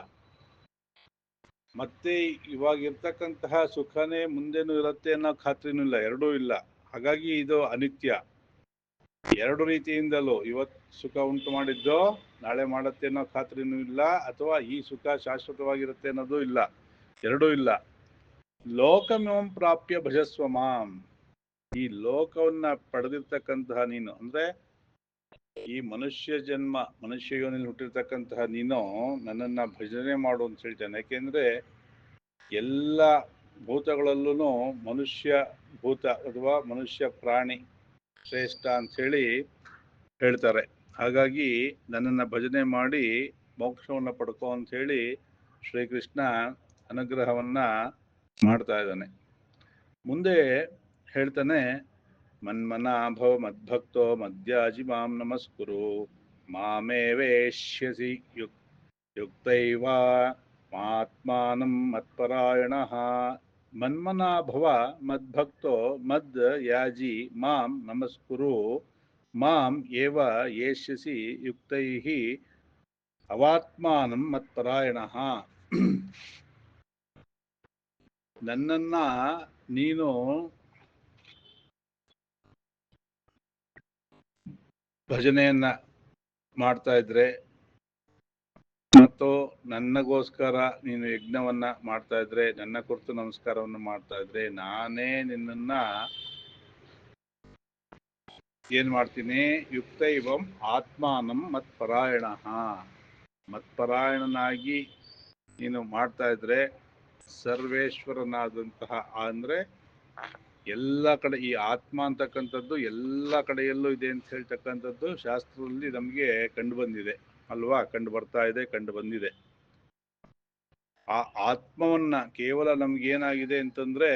ಮತ್ತೆ ಇವಾಗ ಇರ್ತಕ್ಕಂತಹ ಸುಖನೇ ಮುಂದೆನೂ ಇರುತ್ತೆ ಅನ್ನೋ ಖಾತ್ರಿನೂ ಇಲ್ಲ, ಎರಡೂ ಇಲ್ಲ. ಹಾಗಾಗಿ ಇದು ಅನಿತ್ಯ. ಎರಡು ರೀತಿಯಿಂದಲೂ ಇವತ್ತು ಸುಖ ಉಂಟು ಮಾಡಿದ್ದೋ ನಾಳೆ ಮಾಡತ್ತೆ ಅನ್ನೋ ಖಾತ್ರಿನೂ ಇಲ್ಲ, ಅಥವಾ ಈ ಸುಖ ಶಾಶ್ವತವಾಗಿರುತ್ತೆ ಅನ್ನೋದು ಇಲ್ಲ, ಎರಡೂ ಇಲ್ಲ. ಲೋಕಮಿಮಂ ಪ್ರಾಪ್ಯ ಭಜಸ್ವ ಮಾಂ, ಈ ಲೋಕವನ್ನ ಪಡೆದಿರ್ತಕ್ಕಂತಹ ನೀನು, ಅಂದ್ರೆ ಈ ಮನುಷ್ಯ ಜನ್ಮ, ಮನುಷ್ಯ ಯೋನಿಯಲ್ಲಿ ಹುಟ್ಟಿರ್ತಕ್ಕಂತಹ ನೀನು ನನ್ನನ್ನ ಭಜನೆ ಮಾಡು ಅಂತ ಹೇಳ್ತಾನೆ. ಯಾಕೆಂದ್ರೆ ಎಲ್ಲ ಭೂತಗಳಲ್ಲೂ ಮನುಷ್ಯ ಭೂತ ಅಥವಾ ಮನುಷ್ಯ ಪ್ರಾಣಿ ಶ್ರೇಷ್ಠ ಅಂತ ಹೇಳಿ ಹೇಳ್ತಾರೆ. ಹಾಗಾಗಿ ನನ್ನನ್ನ ಭಜನೆ ಮಾಡಿ ಮೋಕ್ಷವನ್ನ ಪಡ್ಕೋ ಅಂತ ಹೇಳಿ ಶ್ರೀಕೃಷ್ಣ ಅನುಗ್ರಹವನ್ನ ಮಾಡ್ತಾ ಇದ್ದಾನೆ. ಮುಂದೆ ಹೇಳ್ತಾನೆ, ಮನ್ಮನಾಭವ ಮದ್ಭಕ್ತೋ ಮದ್ಯಾಜಿ ಮಾಂ ನಮಸ್ಕುರು ಮಾಮೇ ವೇಶ್ಯಸಿ ಯುಕ್ತೈವ ಮಾತ್ಮಾನಂ ಮತ್ಪರಾಯಣಃ. ಮನ್ಮನಾಭವ ಮದ್ಭಕ್ತೋ ಮದ್ ಯಾಜಿ ಮಾಂ ನಮಸ್ಕುರು ಮಾಂ ಏವ ಯೇಷ್ಯಸಿ ಯುಕ್ತೈಃ ಅವಾತ್ಮಾನಂ ಮತ್ಪರಾಯಣಃ. ನನ್ನನ್ನ ನೀನು ಭಜನೆಯನ್ನ ಮಾಡ್ತಾ ಇದ್ರೆ ಮತ್ತು ನನ್ನಗೋಸ್ಕರ ನೀನು ಯಜ್ಞವನ್ನ ಮಾಡ್ತಾ ಇದ್ರೆ, ನನ್ನ ಕುರಿತು ನಮಸ್ಕಾರವನ್ನು ಮಾಡ್ತಾ ಇದ್ರೆ, ನಾನೇ ನಿನ್ನನ್ನ ಏನ್ ಮಾಡ್ತೀನಿ? ಯುಕ್ತ ಇವಂ ಆತ್ಮಾನಂ ಮತ್ಪರಾಯಣ, ಮತ್ಪರಾಯಣನಾಗಿ ನೀನು ಮಾಡ್ತಾ ಇದ್ರೆ ಸರ್ವೇಶ್ವರನಾದಂತಹ, ಅಂದ್ರೆ ಎಲ್ಲ ಕಡೆ ಈ ಆತ್ಮ ಅಂತಕ್ಕಂಥದ್ದು ಎಲ್ಲ ಕಡೆಯಲ್ಲೂ ಇದೆ ಅಂತ ಹೇಳ್ತಕ್ಕಂಥದ್ದು ಶಾಸ್ತ್ರದಲ್ಲಿ ನಮಗೆ ಕಂಡು ಬಂದಿದೆ ಅಲ್ವಾ? ಕಂಡು ಬರ್ತಾ ಇದೆ, ಕಂಡು ಬಂದಿದೆ. ಆ ಆತ್ಮವನ್ನ ಕೇವಲ ನಮ್ಗೇನಾಗಿದೆ ಅಂತಂದ್ರೆ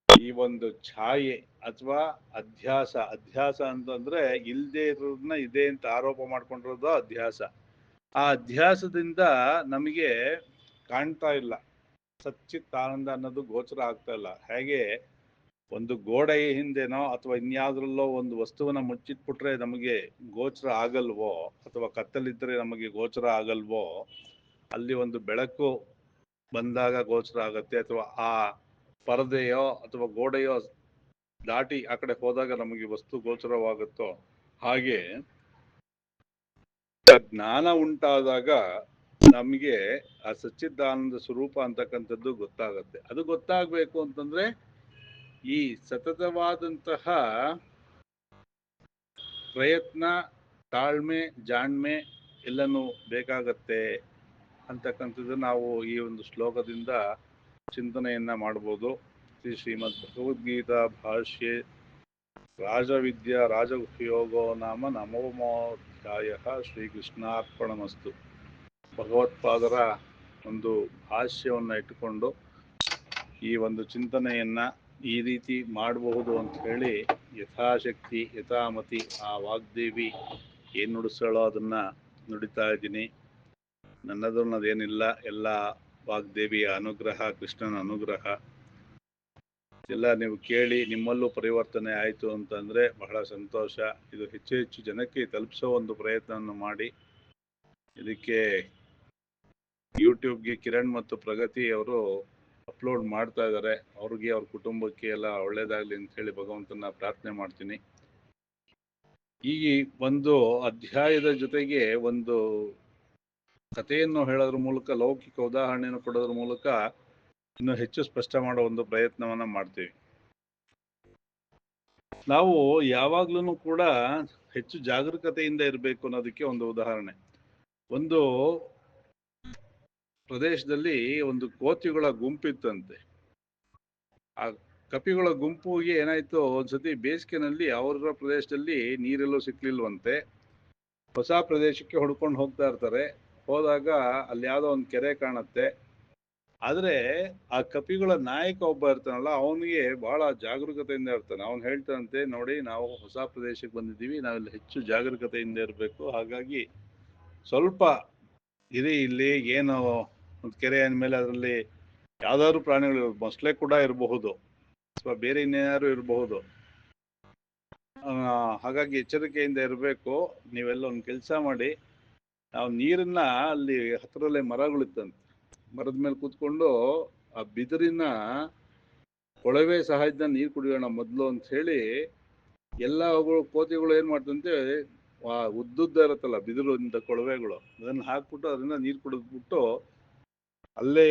ಈ ಒಂದು ಛಾಯೆ ಅಥವಾ ಅಧ್ಯಾಸ. ಅಧ್ಯಾಸ ಅಂತಂದ್ರೆ ಇಲ್ದೇ ಇರೋದನ್ನ ಇದೆ ಅಂತ ಆರೋಪ ಮಾಡ್ಕೊಂಡಿರೋದು ಅಧ್ಯಾಸ. ಆ ಅಧ್ಯಾಸದಿಂದ ನಮಗೆ ಕಾಣ್ತಾ ಇಲ್ಲ, ಸಚ್ಚಿತ್ ಆನಂದ ಅನ್ನೋದು ಗೋಚರ ಆಗ್ತಾ ಇಲ್ಲ. ಹೇಗೆ ಒಂದು ಗೋಡೆಯ ಹಿಂದೆನೋ ಅಥವಾ ಇನ್ಯಾವುದ್ರಲ್ಲೋ ಒಂದು ವಸ್ತುವನ್ನ ಮುಚ್ಚಿಟ್ಬಿಟ್ರೆ ನಮಗೆ ಗೋಚರ ಆಗಲ್ವೋ, ಅಥವಾ ಕತ್ತಲಿದ್ರೆ ನಮಗೆ ಗೋಚರ ಆಗಲ್ವೋ, ಅಲ್ಲಿ ಒಂದು ಬೆಳಕು ಬಂದಾಗ ಗೋಚರ ಆಗತ್ತೆ, ಅಥವಾ ಆ ಪರದೆಯೋ ಅಥವಾ ಗೋಡೆಯೋ ದಾಟಿ ಆ ಕಡೆ ಹೋದಾಗ ನಮಗೆ ವಸ್ತು ಗೋಚರವಾಗುತ್ತೋ, ಹಾಗೆ ಜ್ಞಾನ ಉಂಟಾದಾಗ ನಮಗೆ ಆ ಸಚ್ಚಿದಾನಂದ ಸ್ವರೂಪ ಅಂತಕ್ಕಂಥದ್ದು ಗೊತ್ತಾಗತ್ತೆ. ಅದು ಗೊತ್ತಾಗಬೇಕು ಅಂತಂದ್ರೆ ಈ ಸತತವಾದಂತಹ ಪ್ರಯತ್ನ, ತಾಳ್ಮೆ, ಜಾಣ್ಮೆ ಎಲ್ಲನೂ ಬೇಕಾಗತ್ತೆ ಅಂತಕ್ಕಂಥದ್ದು ನಾವು ಈ ಒಂದು ಶ್ಲೋಕದಿಂದ ಚಿಂತನೆಯನ್ನ ಮಾಡ್ಬೋದು. ಶ್ರೀಮದ್ ಭಗವದ್ಗೀತಾ ಭಾಷ್ಯೆ ರಾಜವಿದ್ಯಾ ರಾಜಯೋಗೋ ನಾಮ ನವಮೋಧ್ಯಾಯ. ಶ್ರೀಕೃಷ್ಣಾರ್ಪಣಮಸ್ತು. ಭಗವತ್ಪಾದರ ಒಂದು ಭಾಷ್ಯವನ್ನ ಇಟ್ಟುಕೊಂಡು ಈ ಒಂದು ಚಿಂತನೆಯನ್ನ ಈ ರೀತಿ ಮಾಡಬಹುದು ಅಂತ ಹೇಳಿ ಯಥಾಶಕ್ತಿ ಯಥಾಮತಿ ಆ ವಾಗ್ದೇವಿ ಏನ್ ನುಡಿಸ್ತಾಳೋ ಅದನ್ನ ನುಡಿತಾ ಇದ್ದೀನಿ. ನನ್ನದನ್ನದೇನಿಲ್ಲ, ಎಲ್ಲ ವಾಗ್ದೇವಿಯ ಅನುಗ್ರಹ, ಕೃಷ್ಣನ ಅನುಗ್ರಹ. ಎಲ್ಲ ನೀವು ಕೇಳಿ ನಿಮ್ಮಲ್ಲೂ ಪರಿವರ್ತನೆ ಆಯಿತು ಅಂತಂದ್ರೆ ಬಹಳ ಸಂತೋಷ. ಇದು ಹೆಚ್ಚು ಹೆಚ್ಚು ಜನಕ್ಕೆ ತಲುಪಿಸೋ ಒಂದು ಪ್ರಯತ್ನವನ್ನು ಮಾಡಿ. ಇದಕ್ಕೆ ಯೂಟ್ಯೂಬ್ಗೆ ಕಿರಣ್ ಮತ್ತು ಪ್ರಗತಿ ಅವರು ಅಪ್ಲೋಡ್ ಮಾಡ್ತಾ ಇದ್ದಾರೆ. ಅವ್ರಿಗೆ, ಅವ್ರ ಕುಟುಂಬಕ್ಕೆ ಎಲ್ಲ ಒಳ್ಳೇದಾಗ್ಲಿ ಅಂತ ಹೇಳಿ ಭಗವಂತನ ಪ್ರಾರ್ಥನೆ ಮಾಡ್ತೀನಿ. ಈ ಒಂದು ಅಧ್ಯಾಯದ ಜೊತೆಗೆ ಒಂದು ಕಥೆಯನ್ನು ಹೇಳೋದ್ರ ಮೂಲಕ, ಲೌಕಿಕ ಉದಾಹರಣೆಯನ್ನು ಕೊಡೋದ್ರ ಮೂಲಕ ಇನ್ನು ಹೆಚ್ಚು ಸ್ಪಷ್ಟ ಮಾಡೋ ಒಂದು ಪ್ರಯತ್ನವನ್ನ ಮಾಡ್ತೀವಿ. ನಾವು ಯಾವಾಗ್ಲೂ ಕೂಡ ಹೆಚ್ಚು ಜಾಗರೂಕತೆಯಿಂದ ಇರಬೇಕು ಅನ್ನೋದಕ್ಕೆ ಒಂದು ಉದಾಹರಣೆ. ಒಂದು ಪ್ರದೇಶದಲ್ಲಿ ಒಂದು ಕೋತಿಗಳ ಗುಂಪಿತ್ತಂತೆ. ಆ ಕಪಿಗಳ ಗುಂಪಿಗೆ ಏನಾಯ್ತು, ಒಂದ್ಸತಿ ಬೇಸಿಗೆನಲ್ಲಿ ಅವರ ಪ್ರದೇಶದಲ್ಲಿ ನೀರೆಲ್ಲೂ ಸಿಕ್ಲಿಲ್ವಂತೆ. ಹೊಸ ಪ್ರದೇಶಕ್ಕೆ ಹುಡ್ಕೊಂಡು ಹೋಗ್ತಾ ಇರ್ತಾರೆ. ಹೋದಾಗ ಅಲ್ಲಿ ಯಾವುದೋ ಒಂದು ಕೆರೆ ಕಾಣುತ್ತೆ. ಆದ್ರೆ ಆ ಕಪಿಗಳ ನಾಯಕ ಒಬ್ಬ ಇರ್ತಾನಲ್ಲ, ಅವನಿಗೆ ಬಹಳ ಜಾಗರೂಕತೆಯಿಂದ ಇರ್ತಾನೆ. ಅವನು ಹೇಳ್ತಾನಂತೆ, ನೋಡಿ ನಾವು ಹೊಸ ಪ್ರದೇಶಕ್ಕೆ ಬಂದಿದ್ದೀವಿ, ನಾವಿಲ್ಲಿ ಹೆಚ್ಚು ಜಾಗರೂಕತೆಯಿಂದ ಇರಬೇಕು, ಹಾಗಾಗಿ ಸ್ವಲ್ಪ ಇರಿ, ಇಲ್ಲಿ ಏನು ಒಂದು ಕೆರೆ ಅಂದಮೇಲೆ ಅದರಲ್ಲಿ ಯಾವ್ದಾದ್ರು ಪ್ರಾಣಿಗಳು, ಮೊಸಳೆ ಕೂಡ ಇರಬಹುದು ಅಥವಾ ಬೇರೆ ಇನ್ನೇನಾದ್ರು ಇರಬಹುದು. ಹಾಗಾಗಿ ಎಚ್ಚರಿಕೆಯಿಂದ ಇರಬೇಕು. ನೀವೆಲ್ಲ ಒಂದು ಕೆಲಸ ಮಾಡಿ, ನಾವು ನೀರನ್ನ ಅಲ್ಲಿ ಹತ್ತಿರಲ್ಲೇ ಮರಗಳಿತ್ತಂತೆ, ಮರದ ಮೇಲೆ ಕೂತ್ಕೊಂಡು ಆ ಬಿದಿರಿನ ಕೊಳವೆ ಸಹಾಯದಿಂದ ನೀರು ಕುಡಿಯೋಣ ಮೊದಲು ಅಂತ ಹೇಳಿ ಎಲ್ಲ ಕೋತಿಗಳು ಏನ್ ಮಾಡ್ತಂತೆ, ಉದ್ದುದ್ದ ಇರುತ್ತಲ್ಲ ಬಿದಿರಿಂದ ಕೊಳವೆಗಳು, ಅದನ್ನ ಹಾಕ್ಬಿಟ್ಟು ಅದನ್ನ ನೀರು ಕುಡಿದ್ಬಿಟ್ಟು ಅಲ್ಲೇ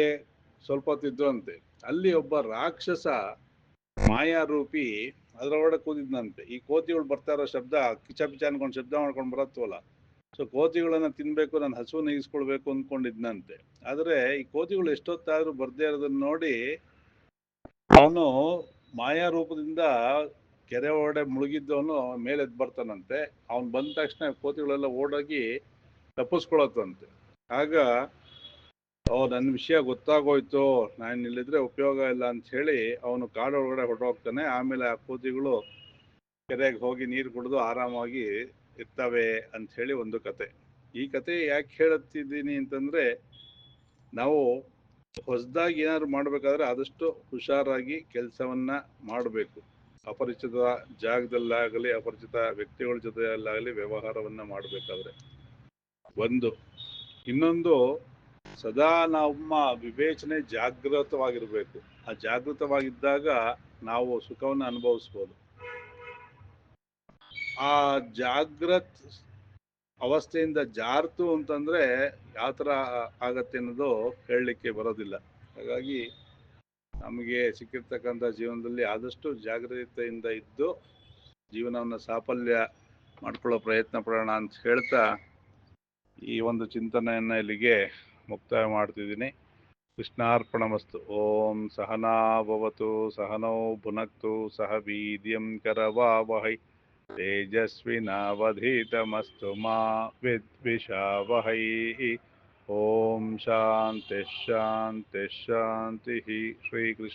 ಸ್ವಲ್ಪ ಹೊತ್ತಿದ್ರಂತೆ. ಅಲ್ಲಿ ಒಬ್ಬ ರಾಕ್ಷಸ ಮಾಯಾರೂಪಿ ಅದರೊಳಗಡೆ ಕೂದಿದ್ನಂತೆ. ಈ ಕೋತಿಗಳು ಬರ್ತಾ ಇರೋ ಶಬ್ದ, ಕಿಚ ಪಿಚ ಅನ್ಕೊಂಡು ಶಬ್ದ ಮಾಡ್ಕೊಂಡು ಬರತ್ವಲ್ಲ, ಸೊ ಕೋತಿಗಳನ್ನ ತಿನ್ಬೇಕು, ನಾನು ಹಸು ನೀಗಿಸ್ಕೊಳ್ಬೇಕು ಅಂದ್ಕೊಂಡಿದ್ನಂತೆ. ಆದ್ರೆ ಈ ಕೋತಿಗಳು ಎಷ್ಟೊತ್ತಾದ್ರೂ ಬರ್ದೇ ಇರೋದನ್ನ ನೋಡಿ ಅವನು ಮಾಯಾ ರೂಪದಿಂದ ಕೆರೆ ಒಳಗಡೆ ಮುಳುಗಿದ್ದವನು ಮೇಲೆ ಎದ್ದು ಬರ್ತಾನಂತೆ. ಅವನು ಬಂದ ತಕ್ಷಣ ಕೋತಿಗಳೆಲ್ಲ ಓಡೋಗಿ ತಪ್ಪಿಸ್ಕೊಳತ್ತಂತೆ. ಆಗ ನನ್ನ ವಿಷಯ ಗೊತ್ತಾಗೋಯ್ತು, ನಾನು ಇಲ್ಲಿದ್ರೆ ಉಪಯೋಗ ಇಲ್ಲ ಅಂತ ಹೇಳಿ ಅವನು ಕಾಡೊಳಗಡೆ ಹೊರಟೋಗ್ತಾನೆ. ಆಮೇಲೆ ಆ ಕೋತಿಗಳು ಕೆರೆಗೆ ಹೋಗಿ ನೀರು ಕುಡಿದು ಆರಾಮಾಗಿ ಇರ್ತವೆ ಅಂತ ಹೇಳಿ ಒಂದು ಕತೆ. ಈ ಕತೆ ಯಾಕೆ ಹೇಳುತ್ತಿದ್ದೀನಿ ಅಂತಂದ್ರೆ, ನಾವು ಹೊಸದಾಗಿ ಏನಾದ್ರು ಮಾಡ್ಬೇಕಾದ್ರೆ ಆದಷ್ಟು ಹುಷಾರಾಗಿ ಕೆಲಸವನ್ನ ಮಾಡಬೇಕು. ಅಪರಿಚಿತ ಜಾಗದಲ್ಲಾಗಲಿ ಅಪರಿಚಿತ ವ್ಯಕ್ತಿಗಳ ಜೊತೆಯಲ್ಲಾಗಲಿ ವ್ಯವಹಾರವನ್ನ ಮಾಡಬೇಕಾದ್ರೆ ಒಂದು. ಇನ್ನೊಂದು, ಸದಾ ನಮ್ಮ ವಿವೇಚನೆ ಜಾಗೃತವಾಗಿರ್ಬೇಕು. ಆ ಜಾಗೃತವಾಗಿದ್ದಾಗ ನಾವು ಸುಖವನ್ನು ಅನುಭವಿಸ್ಬೋದು. ಆ ಜಾಗೃತ ಅವಸ್ಥೆಯಿಂದ ಜಾರ್ತು ಅಂತಂದ್ರೆ ಯಾವ ಥರ ಆಗತ್ತೆ ಅನ್ನೋದು ಹೇಳಲಿಕ್ಕೆ ಬರೋದಿಲ್ಲ. ಹಾಗಾಗಿ ನಮಗೆ ಸಿಕ್ಕಿರ್ತಕ್ಕಂಥ ಜೀವನದಲ್ಲಿ ಆದಷ್ಟು ಜಾಗೃತೆಯಿಂದ ಇದ್ದು ಜೀವನವನ್ನು ಸಾಫಲ್ಯ ಮಾಡ್ಕೊಳ್ಳೋ ಪ್ರಯತ್ನ ಪಡೋಣ ಅಂತ ಹೇಳ್ತಾ ಈ ಒಂದು ಚಿಂತನೆಯನ್ನ ಇಲ್ಲಿಗೆ ಮುಕ್ತಾಯ ಮಾಡ್ತಿದ್ದೀನಿ. ಕೃಷ್ಣಾರ್ಪಣಮಸ್ತು. ಓಂ ಸಹನಾ ಭವತು ಸಹನೌ ಭುನಕ್ತು ಸಹ ವೀರ್ಯಂ ಕರವಾವಹೈ ತೇಜಸ್ವಿನಾವಧೀತಮಸ್ತು ಮಾ ವಿದ್ವಿಷಾವಹೈ. ಓಂ ಶಾಂತಿ ಶಾಂತಿ ಶಾಂತಿ. ಶ್ರೀಕೃಷ್ಣ